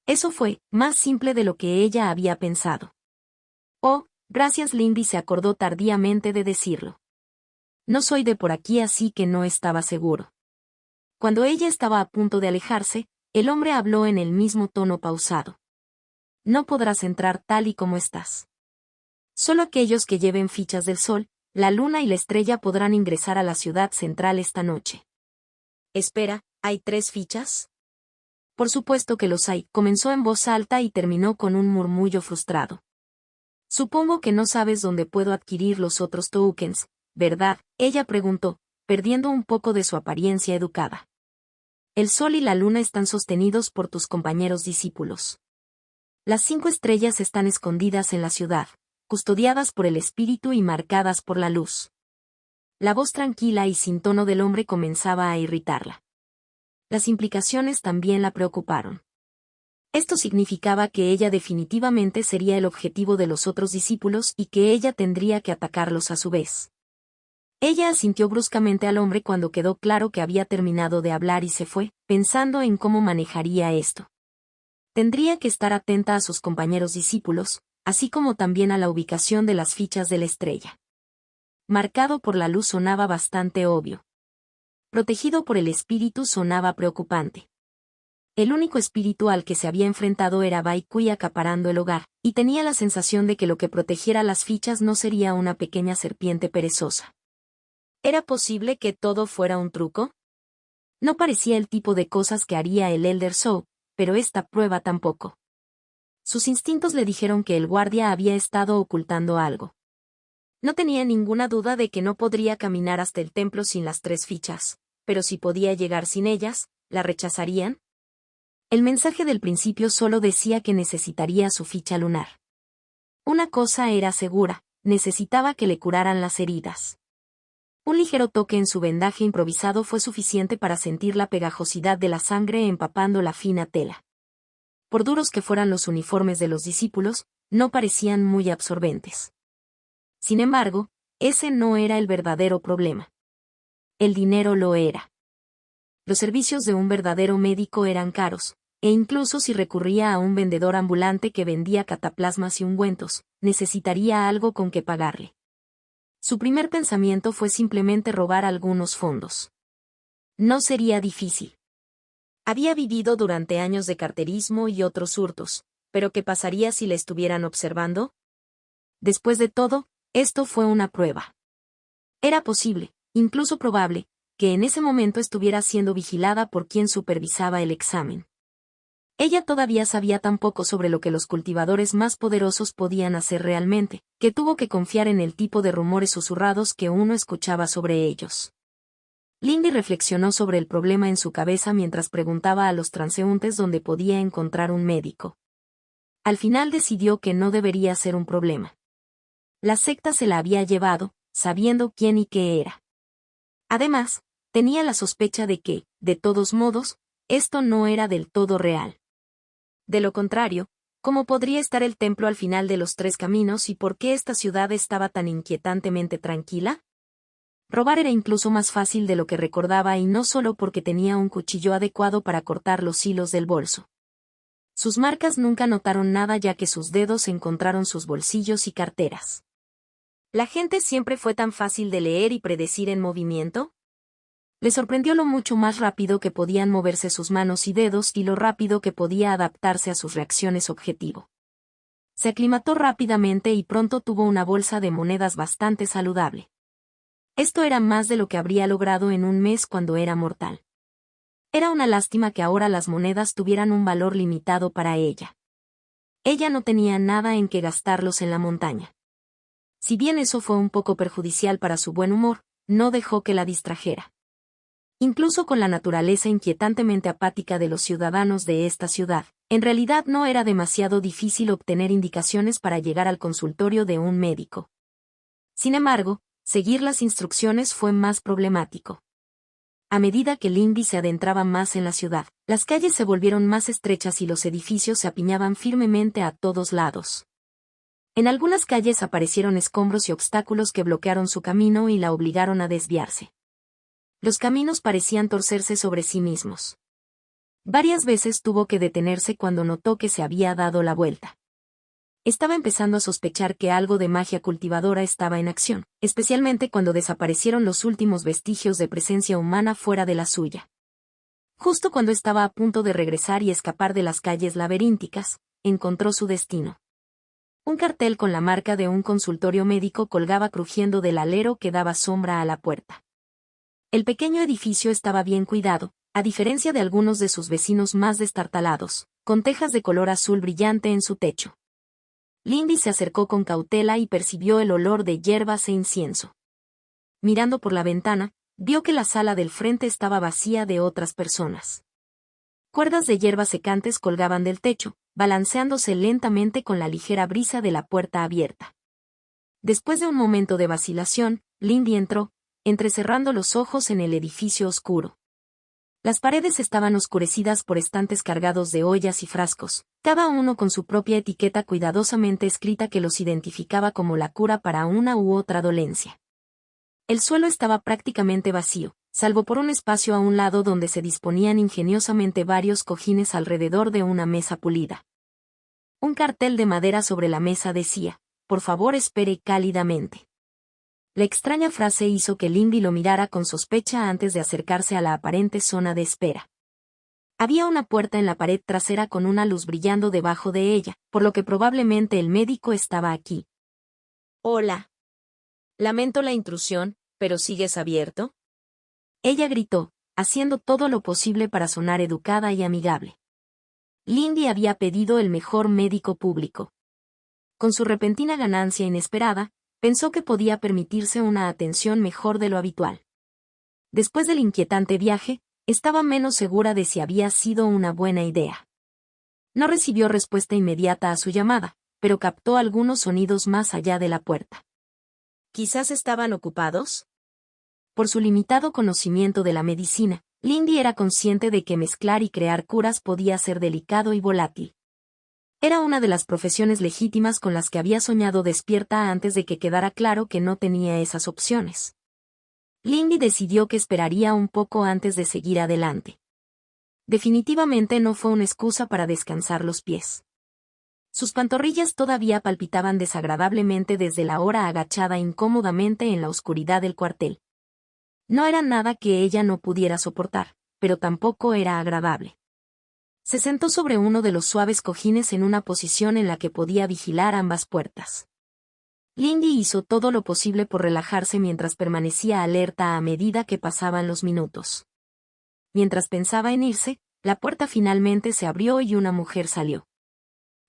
Eso fue más simple de lo que ella había pensado. Oh, gracias. Lindy se acordó tardíamente de decirlo. No soy de por aquí, así que no estaba seguro. Cuando ella estaba a punto de alejarse, el hombre habló en el mismo tono pausado. No podrás entrar tal y como estás. Solo aquellos que lleven fichas del sol, la luna y la estrella podrán ingresar a la ciudad central esta noche. Espera, ¿hay 3 fichas? Por supuesto que los hay, comenzó en voz alta y terminó con un murmullo frustrado. Supongo que no sabes dónde puedo adquirir los otros tokens, ¿verdad? Ella preguntó, perdiendo un poco de su apariencia educada. El sol y la luna están sostenidos por tus compañeros discípulos. Las 5 estrellas están escondidas en la ciudad, custodiadas por el espíritu y marcadas por la luz. La voz tranquila y sin tono del hombre comenzaba a irritarla. Las implicaciones también la preocuparon. Esto significaba que ella definitivamente sería el objetivo de los otros discípulos y que ella tendría que atacarlos a su vez. Ella asintió bruscamente al hombre cuando quedó claro que había terminado de hablar y se fue, pensando en cómo manejaría esto. Tendría que estar atenta a sus compañeros discípulos, así como también a la ubicación de las fichas de la estrella. Marcado por la luz sonaba bastante obvio. Protegido por el espíritu sonaba preocupante. El único espíritu al que se había enfrentado era Bai Kui acaparando el hogar, y tenía la sensación de que lo que protegiera las fichas no sería una pequeña serpiente perezosa. ¿Era posible que todo fuera un truco? No parecía el tipo de cosas que haría el Elder Zhou, pero esta prueba tampoco. Sus instintos le dijeron que el guardia había estado ocultando algo. No tenía ninguna duda de que no podría caminar hasta el templo sin las 3 fichas, pero si podía llegar sin ellas, ¿la rechazarían? El mensaje del principio solo decía que necesitaría su ficha lunar. Una cosa era segura, necesitaba que le curaran las heridas. Un ligero toque en su vendaje improvisado fue suficiente para sentir la pegajosidad de la sangre empapando la fina tela. Por duros que fueran los uniformes de los discípulos, no parecían muy absorbentes. Sin embargo, ese no era el verdadero problema. El dinero lo era. Los servicios de un verdadero médico eran caros, e incluso si recurría a un vendedor ambulante que vendía cataplasmas y ungüentos, necesitaría algo con que pagarle. Su primer pensamiento fue simplemente robar algunos fondos. No sería difícil. Había vivido durante años de carterismo y otros hurtos, pero ¿qué pasaría si le estuvieran observando? Después de todo, esto fue una prueba. Era posible, incluso probable, que en ese momento estuviera siendo vigilada por quien supervisaba el examen. Ella todavía sabía tan poco sobre lo que los cultivadores más poderosos podían hacer realmente, que tuvo que confiar en el tipo de rumores susurrados que uno escuchaba sobre ellos. Lindy reflexionó sobre el problema en su cabeza mientras preguntaba a los transeúntes dónde podía encontrar un médico. Al final decidió que no debería ser un problema. La secta se la había llevado, sabiendo quién y qué era. Además, tenía la sospecha de que, de todos modos, esto no era del todo real. De lo contrario, ¿cómo podría estar el templo al final de los tres caminos y por qué esta ciudad estaba tan inquietantemente tranquila? Robar era incluso más fácil de lo que recordaba y no solo porque tenía un cuchillo adecuado para cortar los hilos del bolso. Sus marcas nunca notaron nada ya que sus dedos encontraron sus bolsillos y carteras. ¿La gente siempre fue tan fácil de leer y predecir en movimiento? Le sorprendió lo mucho más rápido que podían moverse sus manos y dedos y lo rápido que podía adaptarse a sus reacciones objetivo. Se aclimató rápidamente y pronto tuvo una bolsa de monedas bastante saludable. Esto era más de lo que habría logrado en un mes cuando era mortal. Era una lástima que ahora las monedas tuvieran un valor limitado para ella. Ella no tenía nada en que gastarlos en la montaña. Si bien eso fue un poco perjudicial para su buen humor, no dejó que la distrajera. Incluso con la naturaleza inquietantemente apática de los ciudadanos de esta ciudad, en realidad no era demasiado difícil obtener indicaciones para llegar al consultorio de un médico. Sin embargo, seguir las instrucciones fue más problemático. A medida que Lindy se adentraba más en la ciudad, las calles se volvieron más estrechas y los edificios se apiñaban firmemente a todos lados. En algunas calles aparecieron escombros y obstáculos que bloquearon su camino y la obligaron a desviarse. Los caminos parecían torcerse sobre sí mismos. Varias veces tuvo que detenerse cuando notó que se había dado la vuelta. Estaba empezando a sospechar que algo de magia cultivadora estaba en acción, especialmente cuando desaparecieron los últimos vestigios de presencia humana fuera de la suya. Justo cuando estaba a punto de regresar y escapar de las calles laberínticas, encontró su destino. Un cartel con la marca de un consultorio médico colgaba crujiendo del alero que daba sombra a la puerta. El pequeño edificio estaba bien cuidado, a diferencia de algunos de sus vecinos más destartalados, con tejas de color azul brillante en su techo. Lindy se acercó con cautela y percibió el olor de hierbas e incienso. Mirando por la ventana, vio que la sala del frente estaba vacía de otras personas. Cuerdas de hierbas secantes colgaban del techo, balanceándose lentamente con la ligera brisa de la puerta abierta. Después de un momento de vacilación, Lindy entró, entrecerrando los ojos en el edificio oscuro. Las paredes estaban oscurecidas por estantes cargados de ollas y frascos, cada uno con su propia etiqueta cuidadosamente escrita que los identificaba como la cura para una u otra dolencia. El suelo estaba prácticamente vacío, salvo por un espacio a un lado donde se disponían ingeniosamente varios cojines alrededor de una mesa pulida. Un cartel de madera sobre la mesa decía: «Por favor espere cálidamente». La extraña frase hizo que Lindy lo mirara con sospecha antes de acercarse a la aparente zona de espera. Había una puerta en la pared trasera con una luz brillando debajo de ella, por lo que probablemente el médico estaba aquí. «Hola. Lamento la intrusión, pero ¿sigues abierto?», ella gritó, haciendo todo lo posible para sonar educada y amigable. Lindy había pedido el mejor médico público. Con su repentina ganancia inesperada, pensó que podía permitirse una atención mejor de lo habitual. Después del inquietante viaje, estaba menos segura de si había sido una buena idea. No recibió respuesta inmediata a su llamada, pero captó algunos sonidos más allá de la puerta. ¿Quizás estaban ocupados? Por su limitado conocimiento de la medicina, Lindy era consciente de que mezclar y crear curas podía ser delicado y volátil. Era una de las profesiones legítimas con las que había soñado despierta antes de que quedara claro que no tenía esas opciones. Lindy decidió que esperaría un poco antes de seguir adelante. Definitivamente no fue una excusa para descansar los pies. Sus pantorrillas todavía palpitaban desagradablemente desde la hora agachada incómodamente en la oscuridad del cuartel. No era nada que ella no pudiera soportar, pero tampoco era agradable. Se sentó sobre uno de los suaves cojines en una posición en la que podía vigilar ambas puertas. Lindy hizo todo lo posible por relajarse mientras permanecía alerta a medida que pasaban los minutos. Mientras pensaba en irse, la puerta finalmente se abrió y una mujer salió.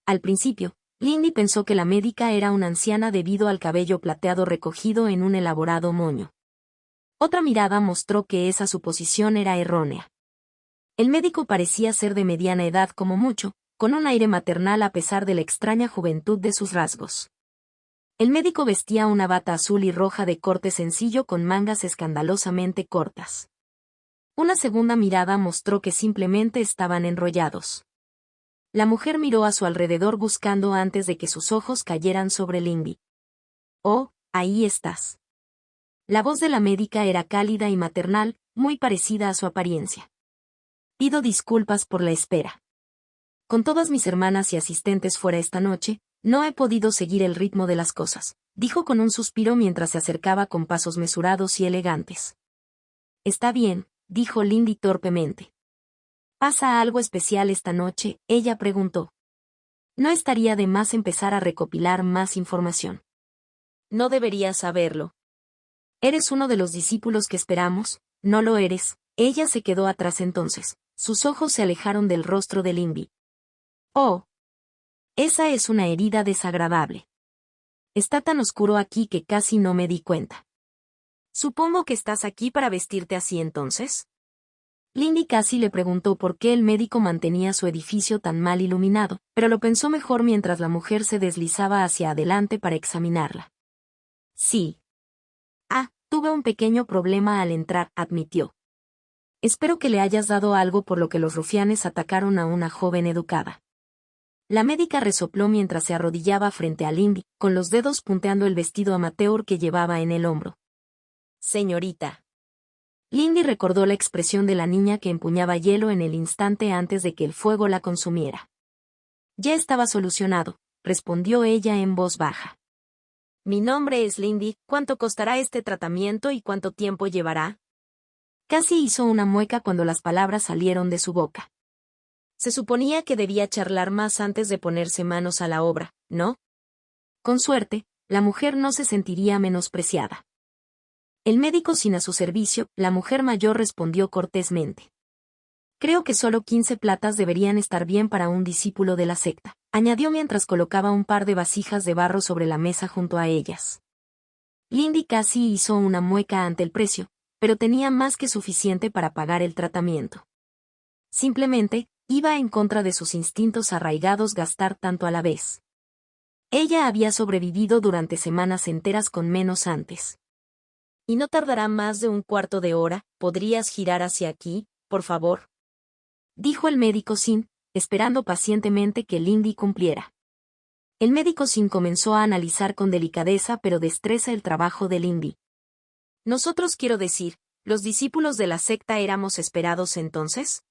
Al principio, Lindy pensó que la médica era una anciana debido al cabello plateado recogido en un elaborado moño. Otra mirada mostró que esa suposición era errónea. El médico parecía ser de mediana edad como mucho, con un aire maternal a pesar de la extraña juventud de sus rasgos. El médico vestía una bata azul y roja de corte sencillo con mangas escandalosamente cortas. Una segunda mirada mostró que simplemente estaban enrollados. La mujer miró a su alrededor buscando antes de que sus ojos cayeran sobre Lindy. «Oh, ahí estás». La voz de la médica era cálida y maternal, muy parecida a su apariencia. «Pido disculpas por la espera. Con todas mis hermanas y asistentes fuera esta noche, no he podido seguir el ritmo de las cosas», dijo con un suspiro mientras se acercaba con pasos mesurados y elegantes. «Está bien», dijo Lindy torpemente. «¿Pasa algo especial esta noche?», ella preguntó. No estaría de más empezar a recopilar más información. «No deberías saberlo. ¿Eres uno de los discípulos que esperamos? No lo eres». Ella se quedó atrás entonces. Sus ojos se alejaron del rostro de Lindy. «Oh. Esa es una herida desagradable. Está tan oscuro aquí que casi no me di cuenta. Supongo que estás aquí para vestirte así entonces». Lindy casi le preguntó por qué el médico mantenía su edificio tan mal iluminado, pero lo pensó mejor mientras la mujer se deslizaba hacia adelante para examinarla. «Sí. Tuve un pequeño problema al entrar», admitió. «Espero que le hayas dado algo por lo que los rufianes atacaron a una joven educada». La médica resopló mientras se arrodillaba frente a Lindy, con los dedos punteando el vestido amateur que llevaba en el hombro. «Señorita». Lindy recordó la expresión de la niña que empuñaba hielo en el instante antes de que el fuego la consumiera. «Ya estaba solucionado», respondió ella en voz baja. «Mi nombre es Lindy. ¿Cuánto costará este tratamiento y cuánto tiempo llevará?» Casi hizo una mueca cuando las palabras salieron de su boca. Se suponía que debía charlar más antes de ponerse manos a la obra, ¿no? Con suerte, la mujer no se sentiría menospreciada. El médico sin a su servicio, la mujer mayor respondió cortésmente. «Creo que solo 15 platas deberían estar bien para un discípulo de la secta», añadió mientras colocaba un par de vasijas de barro sobre la mesa junto a ellas. Lindy casi hizo una mueca ante el precio, pero tenía más que suficiente para pagar el tratamiento. Simplemente, iba en contra de sus instintos arraigados gastar tanto a la vez. Ella había sobrevivido durante semanas enteras con menos antes. «Y no tardará más de un cuarto de hora. ¿Podrías girar hacia aquí, por favor?», dijo el médico Sin, esperando pacientemente que Lindy cumpliera. El médico Sin comenzó a analizar con delicadeza pero destreza el trabajo de Lindy. «Nosotros, quiero decir, los discípulos de la secta éramos esperados entonces».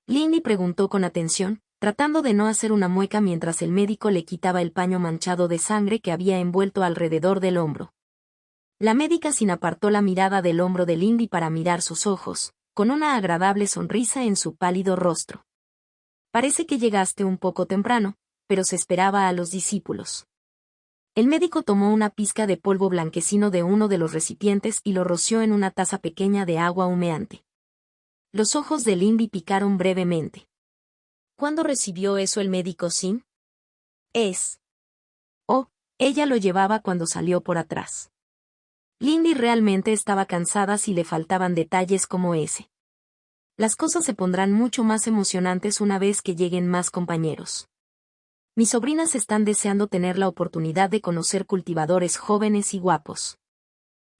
Lindy preguntó con atención, tratando de no hacer una mueca mientras el médico le quitaba el paño manchado de sangre que había envuelto alrededor del hombro. La médica Sin apartó la mirada del hombro de Lindy para mirar sus ojos, con una agradable sonrisa en su pálido rostro. «Parece que llegaste un poco temprano, pero se esperaba a los discípulos». El médico tomó una pizca de polvo blanquecino de uno de los recipientes y lo roció en una taza pequeña de agua humeante. Los ojos de Lindy picaron brevemente. «¿Cuándo recibió eso el médico Sin?» «Oh, ella lo llevaba cuando salió por atrás». Lindy realmente estaba cansada si le faltaban detalles como ese. Las cosas se pondrán mucho más emocionantes una vez que lleguen más compañeros. Mis sobrinas están deseando tener la oportunidad de conocer cultivadores jóvenes y guapos.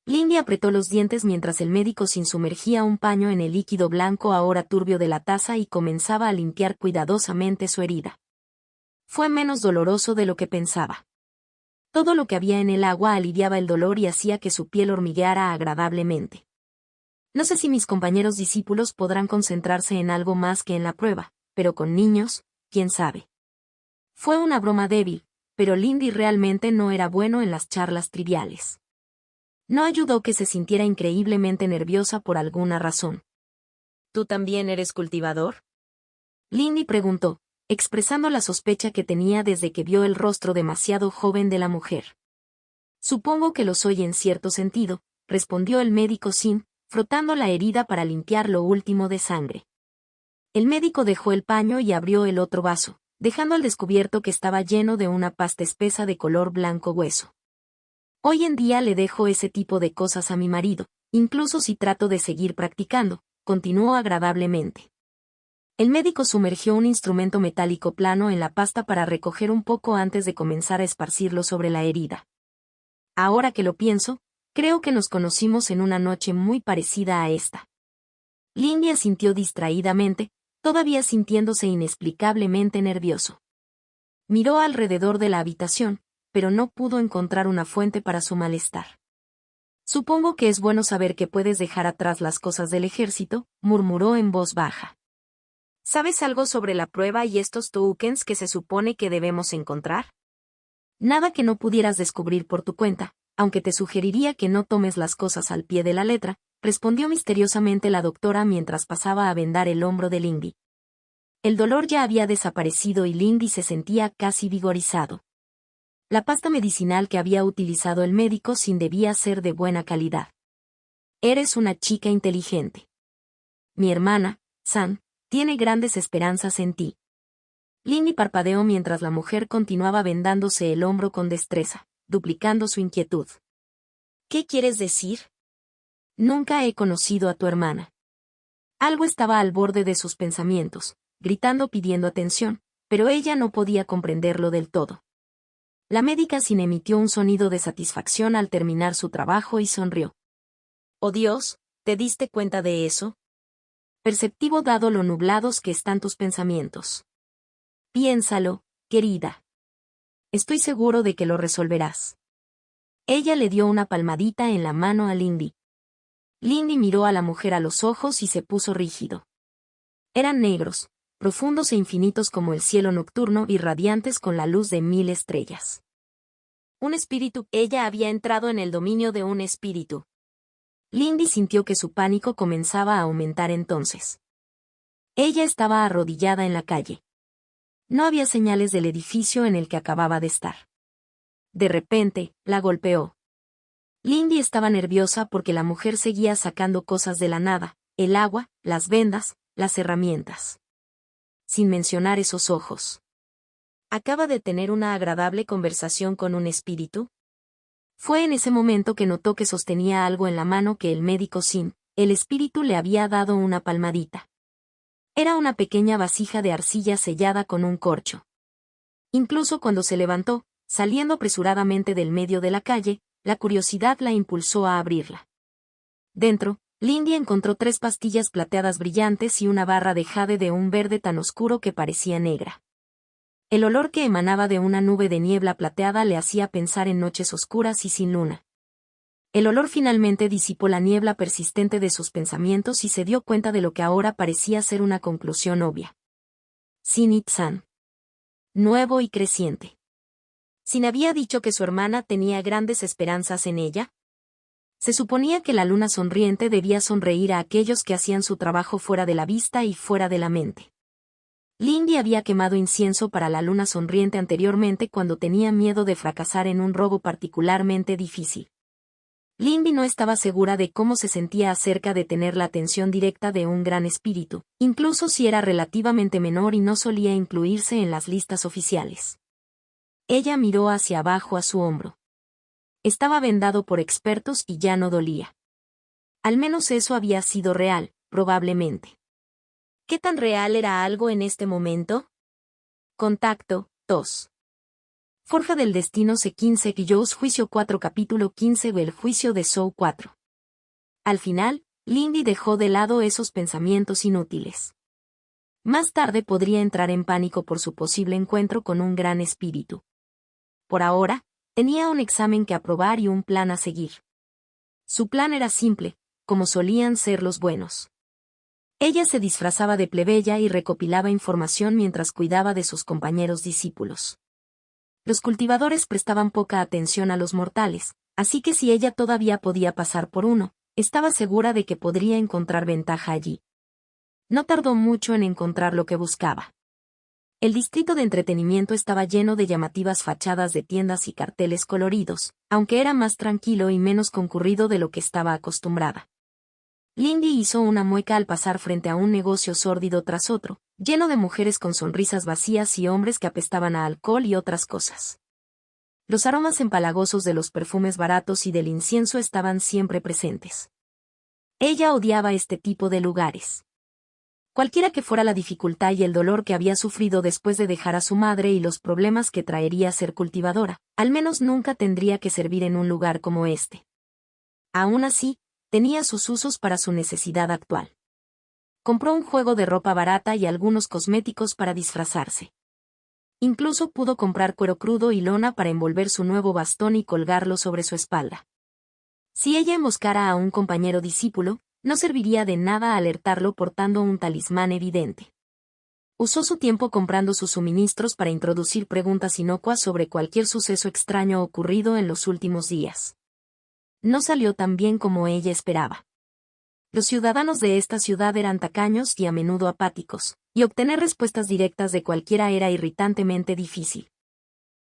Lindy apretó los dientes mientras el médico Sin sumergía un paño en el líquido blanco ahora turbio de la taza y comenzaba a limpiar cuidadosamente su herida. Fue menos doloroso de lo que pensaba. Todo lo que había en el agua aliviaba el dolor y hacía que su piel hormigueara agradablemente. No sé si mis compañeros discípulos podrán concentrarse en algo más que en la prueba, pero con niños, quién sabe. Fue una broma débil, pero Lindy realmente no era bueno en las charlas triviales. No ayudó que se sintiera increíblemente nerviosa por alguna razón. ¿Tú también eres cultivador? Lindy preguntó, expresando la sospecha que tenía desde que vio el rostro demasiado joven de la mujer. Supongo que lo soy en cierto sentido, respondió el médico Sim, frotando la herida para limpiar lo último de sangre. El médico dejó el paño y abrió el otro vaso, dejando al descubierto que estaba lleno de una pasta espesa de color blanco hueso. Hoy en día le dejo ese tipo de cosas a mi marido, incluso si trato de seguir practicando, continuó agradablemente. El médico sumergió un instrumento metálico plano en la pasta para recoger un poco antes de comenzar a esparcirlo sobre la herida. Ahora que lo pienso, creo que nos conocimos en una noche muy parecida a esta. Lindy asintió distraídamente, todavía sintiéndose inexplicablemente nervioso. Miró alrededor de la habitación, pero no pudo encontrar una fuente para su malestar. Supongo que es bueno saber que puedes dejar atrás las cosas del ejército, murmuró en voz baja. ¿Sabes algo sobre la prueba y estos tokens que se supone que debemos encontrar? Nada que no pudieras descubrir por tu cuenta, aunque te sugeriría que no tomes las cosas al pie de la letra, respondió misteriosamente la doctora mientras pasaba a vendar el hombro de Lindy. El dolor ya había desaparecido y Lindy se sentía casi vigorizado. La pasta medicinal que había utilizado el médico sin debía ser de buena calidad. Eres una chica inteligente. Mi hermana, San, tiene grandes esperanzas en ti. Lindy parpadeó mientras la mujer continuaba vendándose el hombro con destreza, duplicando su inquietud. ¿Qué quieres decir? Nunca he conocido a tu hermana. Algo estaba al borde de sus pensamientos, gritando pidiendo atención, pero ella no podía comprenderlo del todo. La médica sin emitió un sonido de satisfacción al terminar su trabajo y sonrió. Oh Dios, ¿te diste cuenta de eso? Perceptivo dado lo nublados que están tus pensamientos. Piénsalo, querida. Estoy seguro de que lo resolverás. Ella le dio una palmadita en la mano a Lindy. Lindy miró a la mujer a los ojos y se puso rígido. Eran negros, profundos e infinitos como el cielo nocturno y radiantes con la luz de 1000 estrellas. Un espíritu. Ella había entrado en el dominio de un espíritu. Lindy sintió que su pánico comenzaba a aumentar entonces. Ella estaba arrodillada en la calle. No había señales del edificio en el que acababa de estar. De repente, la golpeó. Lindy estaba nerviosa porque la mujer seguía sacando cosas de la nada, el agua, las vendas, las herramientas. Sin mencionar esos ojos. ¿Acaba de tener una agradable conversación con un espíritu? Fue en ese momento que notó que sostenía algo en la mano que el médico Sim, el espíritu, le había dado una palmadita. Era una pequeña vasija de arcilla sellada con un corcho. Incluso cuando se levantó, saliendo apresuradamente del medio de la calle, la curiosidad la impulsó a abrirla. Dentro, Lindy encontró 3 pastillas plateadas brillantes y una barra de jade de un verde tan oscuro que parecía negra. El olor que emanaba de una nube de niebla plateada le hacía pensar en noches oscuras y sin luna. El olor finalmente disipó la niebla persistente de sus pensamientos y se dio cuenta de lo que ahora parecía ser una conclusión obvia. Sinit-san. Nuevo y creciente. ¿Sin había dicho que su hermana tenía grandes esperanzas en ella? Se suponía que la luna sonriente debía sonreír a aquellos que hacían su trabajo fuera de la vista y fuera de la mente. Lindy había quemado incienso para la luna sonriente anteriormente cuando tenía miedo de fracasar en un robo particularmente difícil. Lindy no estaba segura de cómo se sentía acerca de tener la atención directa de un gran espíritu, incluso si era relativamente menor y no solía incluirse en las listas oficiales. Ella miró hacia abajo a su hombro. Estaba vendado por expertos y ya no dolía. Al menos eso había sido real, probablemente. ¿Qué tan real era algo en este momento? Contacto, 2. Forja del Destino C15 y Joe's Juicio 4 Capítulo 15 o El Juicio de Saw 4. Al final, Lindy dejó de lado esos pensamientos inútiles. Más tarde podría entrar en pánico por su posible encuentro con un gran espíritu. Por ahora, tenía un examen que aprobar y un plan a seguir. Su plan era simple, como solían ser los buenos. Ella se disfrazaba de plebeya y recopilaba información mientras cuidaba de sus compañeros discípulos. Los cultivadores prestaban poca atención a los mortales, así que si ella todavía podía pasar por uno, estaba segura de que podría encontrar ventaja allí. No tardó mucho en encontrar lo que buscaba. El distrito de entretenimiento estaba lleno de llamativas fachadas de tiendas y carteles coloridos, aunque era más tranquilo y menos concurrido de lo que estaba acostumbrada. Lindy hizo una mueca al pasar frente a un negocio sórdido tras otro, lleno de mujeres con sonrisas vacías y hombres que apestaban a alcohol y otras cosas. Los aromas empalagosos de los perfumes baratos y del incienso estaban siempre presentes. Ella odiaba este tipo de lugares. Cualquiera que fuera la dificultad y el dolor que había sufrido después de dejar a su madre y los problemas que traería ser cultivadora, al menos nunca tendría que servir en un lugar como este. Aún así, tenía sus usos para su necesidad actual. Compró un juego de ropa barata y algunos cosméticos para disfrazarse. Incluso pudo comprar cuero crudo y lona para envolver su nuevo bastón y colgarlo sobre su espalda. Si ella emboscara a un compañero discípulo, no serviría de nada alertarlo portando un talismán evidente. Usó su tiempo comprando sus suministros para introducir preguntas inocuas sobre cualquier suceso extraño ocurrido en los últimos días. No salió tan bien como ella esperaba. Los ciudadanos de esta ciudad eran tacaños y a menudo apáticos, y obtener respuestas directas de cualquiera era irritantemente difícil.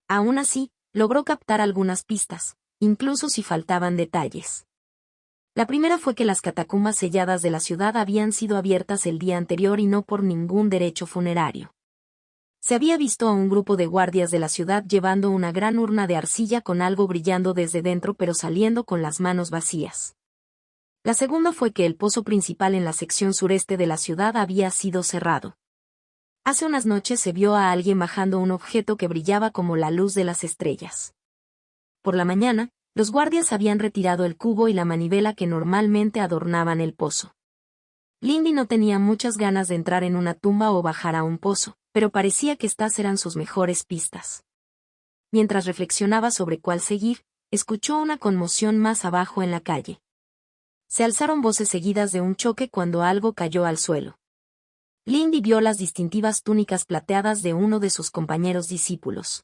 Aún así, logró captar algunas pistas, incluso si faltaban detalles. La primera fue que las catacumbas selladas de la ciudad habían sido abiertas el día anterior y no por ningún derecho funerario. Se había visto a un grupo de guardias de la ciudad llevando una gran urna de arcilla con algo brillando desde dentro pero saliendo con las manos vacías. La segunda fue que el pozo principal en la sección sureste de la ciudad había sido cerrado. Hace unas noches se vio a alguien bajando un objeto que brillaba como la luz de las estrellas. Por la mañana, los guardias habían retirado el cubo y la manivela que normalmente adornaban el pozo. Lindy no tenía muchas ganas de entrar en una tumba o bajar a un pozo, pero parecía que estas eran sus mejores pistas. Mientras reflexionaba sobre cuál seguir, escuchó una conmoción más abajo en la calle. Se alzaron voces seguidas de un choque cuando algo cayó al suelo. Lindy vio las distintivas túnicas plateadas de uno de sus compañeros discípulos.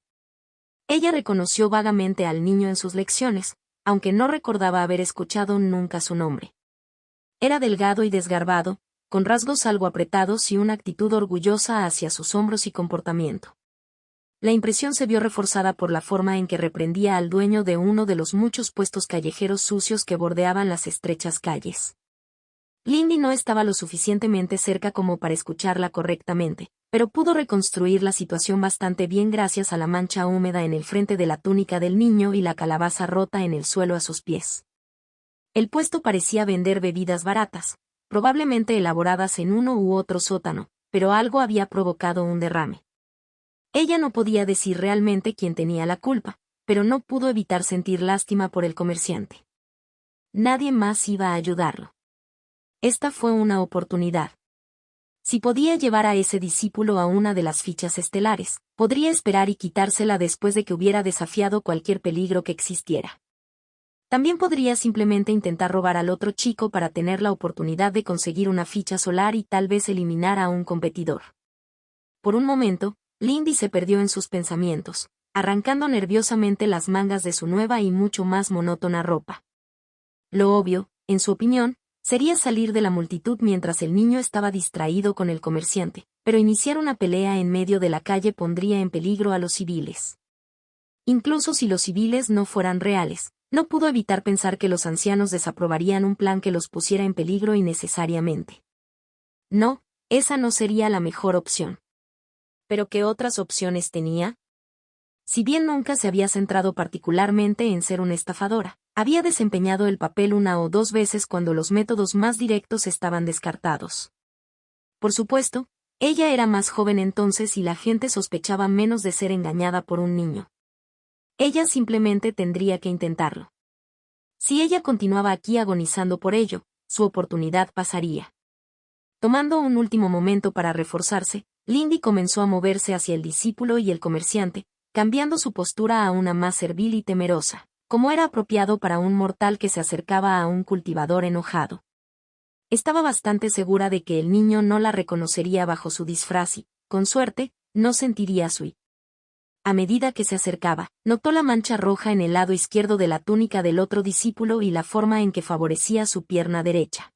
Ella reconoció vagamente al niño en sus lecciones, aunque no recordaba haber escuchado nunca su nombre. Era delgado y desgarbado, con rasgos algo apretados y una actitud orgullosa hacia sus hombros y comportamiento. La impresión se vio reforzada por la forma en que reprendía al dueño de uno de los muchos puestos callejeros sucios que bordeaban las estrechas calles. Lindy no estaba lo suficientemente cerca como para escucharla correctamente, pero pudo reconstruir la situación bastante bien gracias a la mancha húmeda en el frente de la túnica del niño y la calabaza rota en el suelo a sus pies. El puesto parecía vender bebidas baratas, probablemente elaboradas en uno u otro sótano, pero algo había provocado un derrame. Ella no podía decir realmente quién tenía la culpa, pero no pudo evitar sentir lástima por el comerciante. Nadie más iba a ayudarlo. Esta fue una oportunidad. Si podía llevar a ese discípulo a una de las fichas estelares, podría esperar y quitársela después de que hubiera desafiado cualquier peligro que existiera. También podría simplemente intentar robar al otro chico para tener la oportunidad de conseguir una ficha solar y tal vez eliminar a un competidor. Por un momento, Lindy se perdió en sus pensamientos, arrancando nerviosamente las mangas de su nueva y mucho más monótona ropa. Lo obvio, en su opinión, sería salir de la multitud mientras el niño estaba distraído con el comerciante, pero iniciar una pelea en medio de la calle pondría en peligro a los civiles. Incluso si los civiles no fueran reales, no pudo evitar pensar que los ancianos desaprobarían un plan que los pusiera en peligro innecesariamente. No, esa no sería la mejor opción. ¿Pero qué otras opciones tenía? Si bien nunca se había centrado particularmente en ser una estafadora, había desempeñado el papel una o dos veces cuando los métodos más directos estaban descartados. Por supuesto, ella era más joven entonces y la gente sospechaba menos de ser engañada por un niño. Ella simplemente tendría que intentarlo. Si ella continuaba aquí agonizando por ello, su oportunidad pasaría. Tomando un último momento para reforzarse, Lindy comenzó a moverse hacia el discípulo y el comerciante, cambiando su postura a una más servil y temerosa. como era apropiado para un mortal que se acercaba a un cultivador enojado. Estaba bastante segura de que el niño no la reconocería bajo su disfraz y, con suerte, no sentiría su. A medida que se acercaba, notó la mancha roja en el lado izquierdo de la túnica del otro discípulo y la forma en que favorecía su pierna derecha.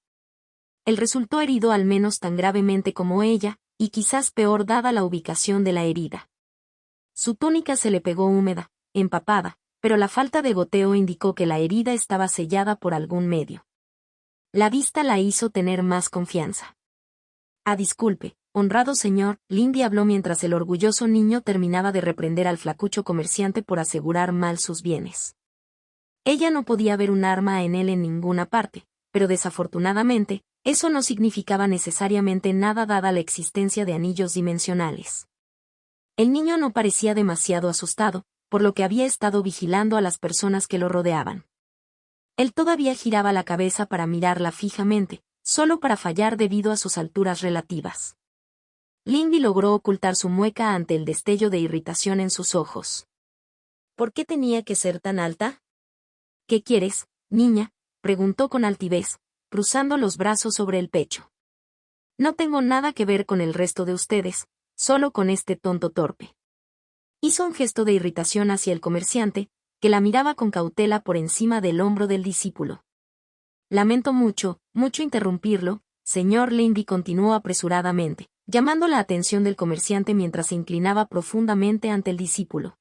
Él resultó herido al menos tan gravemente como ella, y quizás peor dada la ubicación de la herida. Su túnica se le pegó húmeda, empapada, pero la falta de goteo indicó que la herida estaba sellada por algún medio. La vista la hizo tener más confianza. Disculpe, honrado señor, Lindy habló mientras el orgulloso niño terminaba de reprender al flacucho comerciante por asegurar mal sus bienes. Ella no podía ver un arma en él en ninguna parte, pero desafortunadamente, eso no significaba necesariamente nada dada la existencia de anillos dimensionales. El niño no parecía demasiado asustado, por lo que había estado vigilando a las personas que lo rodeaban. Él todavía giraba la cabeza para mirarla fijamente, solo para fallar debido a sus alturas relativas. Lindy logró ocultar su mueca ante el destello de irritación en sus ojos. ¿Por qué tenía que ser tan alta? ¿Qué quieres, niña?, preguntó con altivez, cruzando los brazos sobre el pecho. No tengo nada que ver con el resto de ustedes, solo con este tonto torpe. Hizo un gesto de irritación hacia el comerciante, que la miraba con cautela por encima del hombro del discípulo. Lamento mucho interrumpirlo, señor Lindy, continuó apresuradamente, llamando la atención del comerciante mientras se inclinaba profundamente ante el discípulo.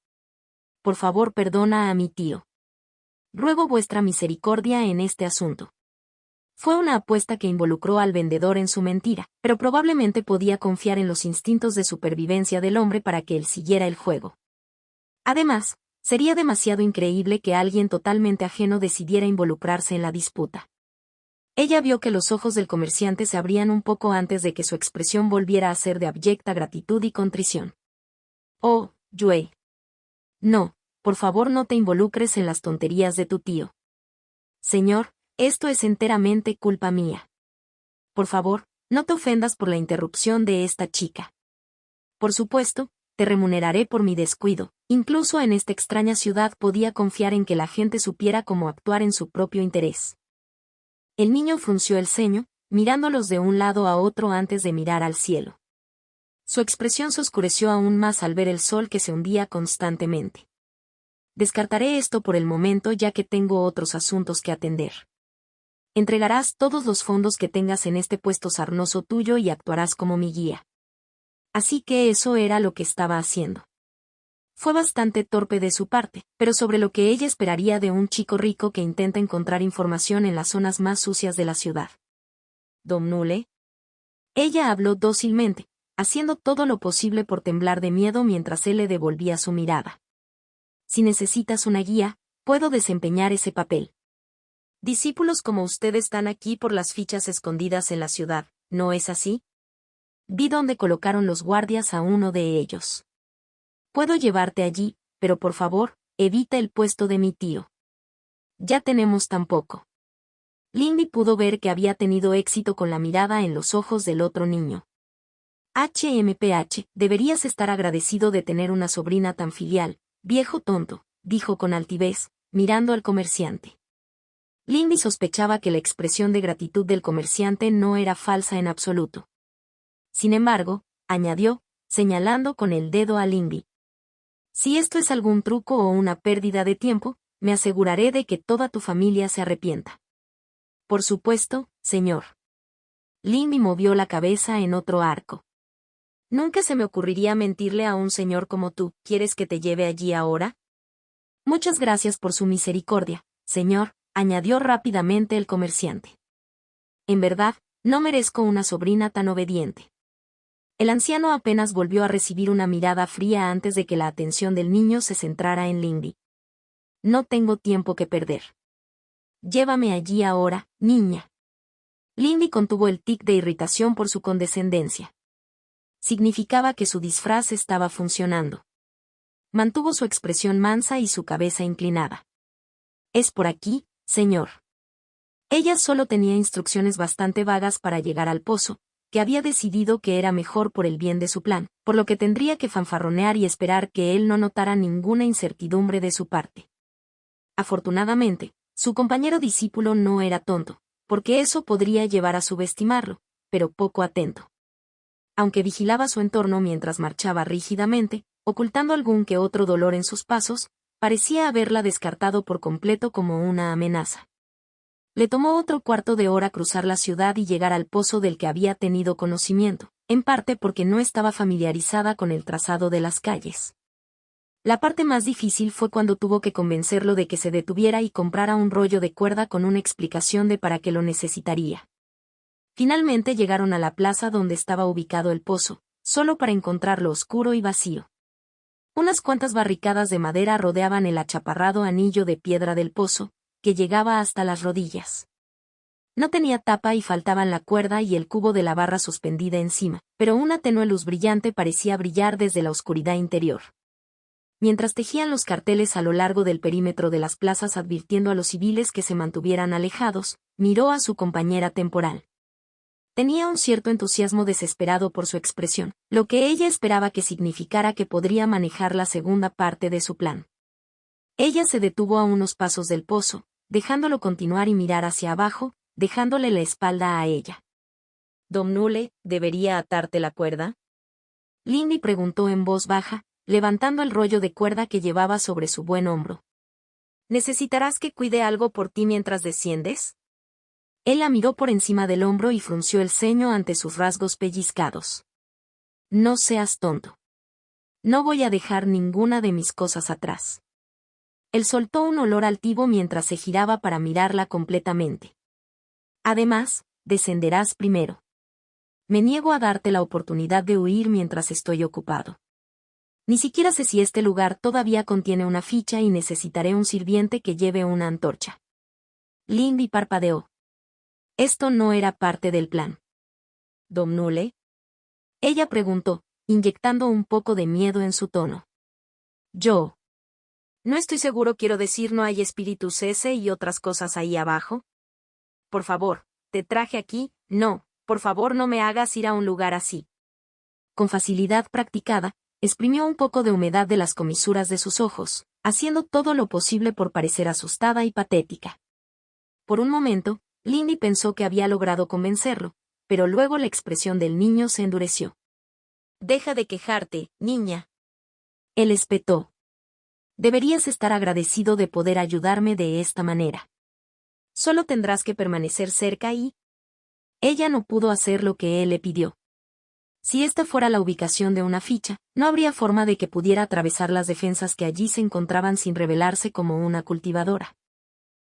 Por favor, perdona a mi tío. Ruego vuestra misericordia en este asunto. Fue una apuesta que involucró al vendedor en su mentira, pero probablemente podía confiar en los instintos de supervivencia del hombre para que él siguiera el juego. Además, sería demasiado increíble que alguien totalmente ajeno decidiera involucrarse en la disputa. Ella vio que los ojos del comerciante se abrían un poco antes de que su expresión volviera a ser de abyecta gratitud y contrición. Oh, Yue. No, por favor no te involucres en las tonterías de tu tío. Señor, esto es enteramente culpa mía. Por favor, no te ofendas por la interrupción de esta chica. Por supuesto, te remuneraré por mi descuido. Incluso en esta extraña ciudad podía confiar en que la gente supiera cómo actuar en su propio interés. El niño frunció el ceño, mirándolos de un lado a otro antes de mirar al cielo. Su expresión se oscureció aún más al ver el sol que se hundía constantemente. Descartaré esto por el momento ya que tengo otros asuntos que atender. Entregarás todos los fondos que tengas en este puesto sarnoso tuyo y actuarás como mi guía. Así que eso era lo que estaba haciendo. Fue bastante torpe de su parte, pero sobre lo que ella esperaría de un chico rico que intenta encontrar información en las zonas más sucias de la ciudad. ¿Domnule? Ella habló dócilmente, haciendo todo lo posible por temblar de miedo mientras él le devolvía su mirada. Si necesitas una guía, puedo desempeñar ese papel. Discípulos como usted están aquí por las fichas escondidas en la ciudad, ¿no es así? Vi dónde colocaron los guardias a uno de ellos. Puedo llevarte allí, pero por favor, evita el puesto de mi tío. Ya tenemos tan poco. Lindy pudo ver que había tenido éxito con la mirada en los ojos del otro niño. HMPH, deberías estar agradecido de tener una sobrina tan filial, viejo tonto, dijo con altivez, mirando al comerciante. Lindy sospechaba que la expresión de gratitud del comerciante no era falsa en absoluto. Sin embargo, añadió, señalando con el dedo a Lindy. Si esto es algún truco o una pérdida de tiempo, me aseguraré de que toda tu familia se arrepienta. Por supuesto, señor. Lindy movió la cabeza en otro arco. Nunca se me ocurriría mentirle a un señor como tú. ¿Quieres que te lleve allí ahora? Muchas gracias por su misericordia, señor, añadió rápidamente el comerciante. En verdad, no merezco una sobrina tan obediente. El anciano apenas volvió a recibir una mirada fría antes de que la atención del niño se centrara en Lindy. No tengo tiempo que perder. Llévame allí ahora, niña. Lindy contuvo el tic de irritación por su condescendencia. Significaba que su disfraz estaba funcionando. Mantuvo su expresión mansa y su cabeza inclinada. Es por aquí, señor. Ella solo tenía instrucciones bastante vagas para llegar al pozo, que había decidido que era mejor por el bien de su plan, por lo que tendría que fanfarronear y esperar que él no notara ninguna incertidumbre de su parte. Afortunadamente, su compañero discípulo no era tonto, porque eso podría llevar a subestimarlo, pero poco atento. Aunque vigilaba su entorno mientras marchaba rígidamente, ocultando algún que otro dolor en sus pasos, parecía haberla descartado por completo como una amenaza. Le tomó otro cuarto de hora cruzar la ciudad y llegar al pozo del que había tenido conocimiento, en parte porque no estaba familiarizada con el trazado de las calles. La parte más difícil fue cuando tuvo que convencerlo de que se detuviera y comprara un rollo de cuerda con una explicación de para qué lo necesitaría. Finalmente llegaron a la plaza donde estaba ubicado el pozo, solo para encontrarlo oscuro y vacío. Unas cuantas barricadas de madera rodeaban el achaparrado anillo de piedra del pozo, que llegaba hasta las rodillas. No tenía tapa y faltaban la cuerda y el cubo de la barra suspendida encima, pero una tenue luz brillante parecía brillar desde la oscuridad interior. Mientras tejían los carteles a lo largo del perímetro de las plazas advirtiendo a los civiles que se mantuvieran alejados, miró a su compañera temporal. Tenía un cierto entusiasmo desesperado por su expresión, lo que ella esperaba que significara que podría manejar la segunda parte de su plan. Ella se detuvo a unos pasos del pozo, dejándolo continuar y mirar hacia abajo, dejándole la espalda a ella. «Domnule, ¿debería atarte la cuerda?», Lindy preguntó en voz baja, levantando el rollo de cuerda que llevaba sobre su buen hombro. «¿Necesitarás que cuide algo por ti mientras desciendes?». Él la miró por encima del hombro y frunció el ceño ante sus rasgos pellizcados. «No seas tonto. No voy a dejar ninguna de mis cosas atrás». Él soltó un olor altivo mientras se giraba para mirarla completamente. «Además, descenderás primero. Me niego a darte la oportunidad de huir mientras estoy ocupado. Ni siquiera sé si este lugar todavía contiene una ficha y necesitaré un sirviente que lleve una antorcha». Lindy parpadeó. Esto no era parte del plan. «¿Domnule?», ella preguntó, inyectando un poco de miedo en su tono. «Yo. No estoy seguro, quiero decir, ¿no hay espíritus ese y otras cosas ahí abajo? Por favor, te traje aquí, no, por favor no me hagas ir a un lugar así». Con facilidad practicada, exprimió un poco de humedad de las comisuras de sus ojos, haciendo todo lo posible por parecer asustada y patética. Por un momento, Lindy pensó que había logrado convencerlo, pero luego la expresión del niño se endureció. «Deja de quejarte, niña». Él espetó. «Deberías estar agradecido de poder ayudarme de esta manera. Solo tendrás que permanecer cerca y...». Ella no pudo hacer lo que él le pidió. Si esta fuera la ubicación de una ficha, no habría forma de que pudiera atravesar las defensas que allí se encontraban sin revelarse como una cultivadora.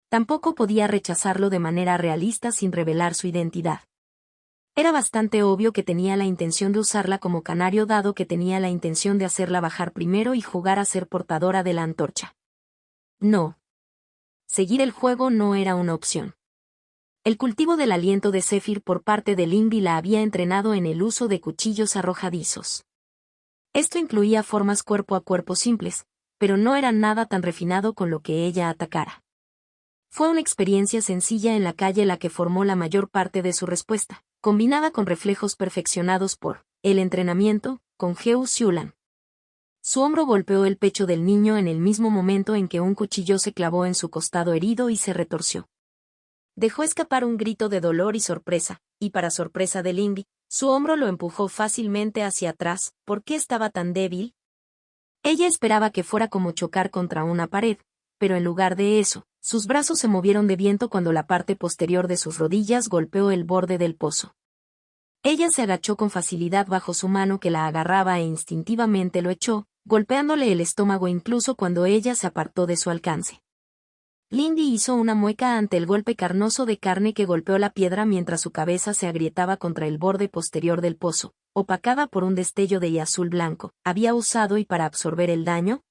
Tampoco podía rechazarlo de manera realista sin revelar su identidad. Era bastante obvio que tenía la intención de usarla como canario dado que tenía la intención de hacerla bajar primero y jugar a ser portadora de la antorcha. No. Seguir el juego no era una opción. El cultivo del aliento de Zephyr por parte de Lindy la había entrenado en el uso de cuchillos arrojadizos. Esto incluía formas cuerpo a cuerpo simples, pero no era nada tan refinado con lo que ella atacara. Fue una experiencia sencilla en la calle la que formó la mayor parte de su respuesta, combinada con reflejos perfeccionados por el entrenamiento, con Geu Xiulan. Su hombro golpeó el pecho del niño en el mismo momento en que un cuchillo se clavó en su costado herido y se retorció. Dejó escapar un grito de dolor y sorpresa, y para sorpresa de Lindy, su hombro lo empujó fácilmente hacia atrás. ¿Por qué estaba tan débil? Ella esperaba que fuera como chocar contra una pared, pero en lugar de eso, sus brazos se movieron de viento cuando la parte posterior de sus rodillas golpeó el borde del pozo. Ella se agachó con facilidad bajo su mano que la agarraba e instintivamente lo echó, golpeándole el estómago incluso cuando ella se apartó de su alcance. Lindy hizo una mueca ante el golpe carnoso de carne que golpeó la piedra mientras su cabeza se agrietaba contra el borde posterior del pozo, opacada por un destello de azul blanco. ¿Había usado y para absorber el daño?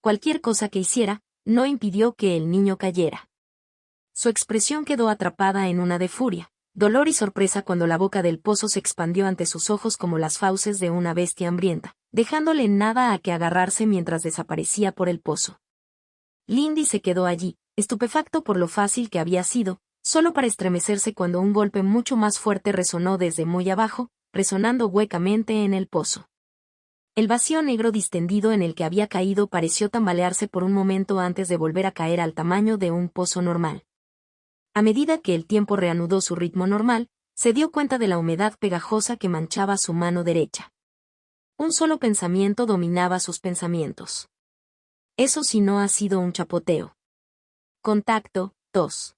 Cualquier cosa que hiciera, no impidió que el niño cayera. Su expresión quedó atrapada en una de furia, dolor y sorpresa cuando la boca del pozo se expandió ante sus ojos como las fauces de una bestia hambrienta, dejándole nada a que agarrarse mientras desaparecía por el pozo. Lindy se quedó allí, estupefacto por lo fácil que había sido, solo para estremecerse cuando un golpe mucho más fuerte resonó desde muy abajo, resonando huecamente en el pozo. El vacío negro distendido en el que había caído pareció tambalearse por un momento antes de volver a caer al tamaño de un pozo normal. A medida que el tiempo reanudó su ritmo normal, se dio cuenta de la humedad pegajosa que manchaba su mano derecha. Un solo pensamiento dominaba sus pensamientos. Eso sí no ha sido un chapoteo. Contacto, tos.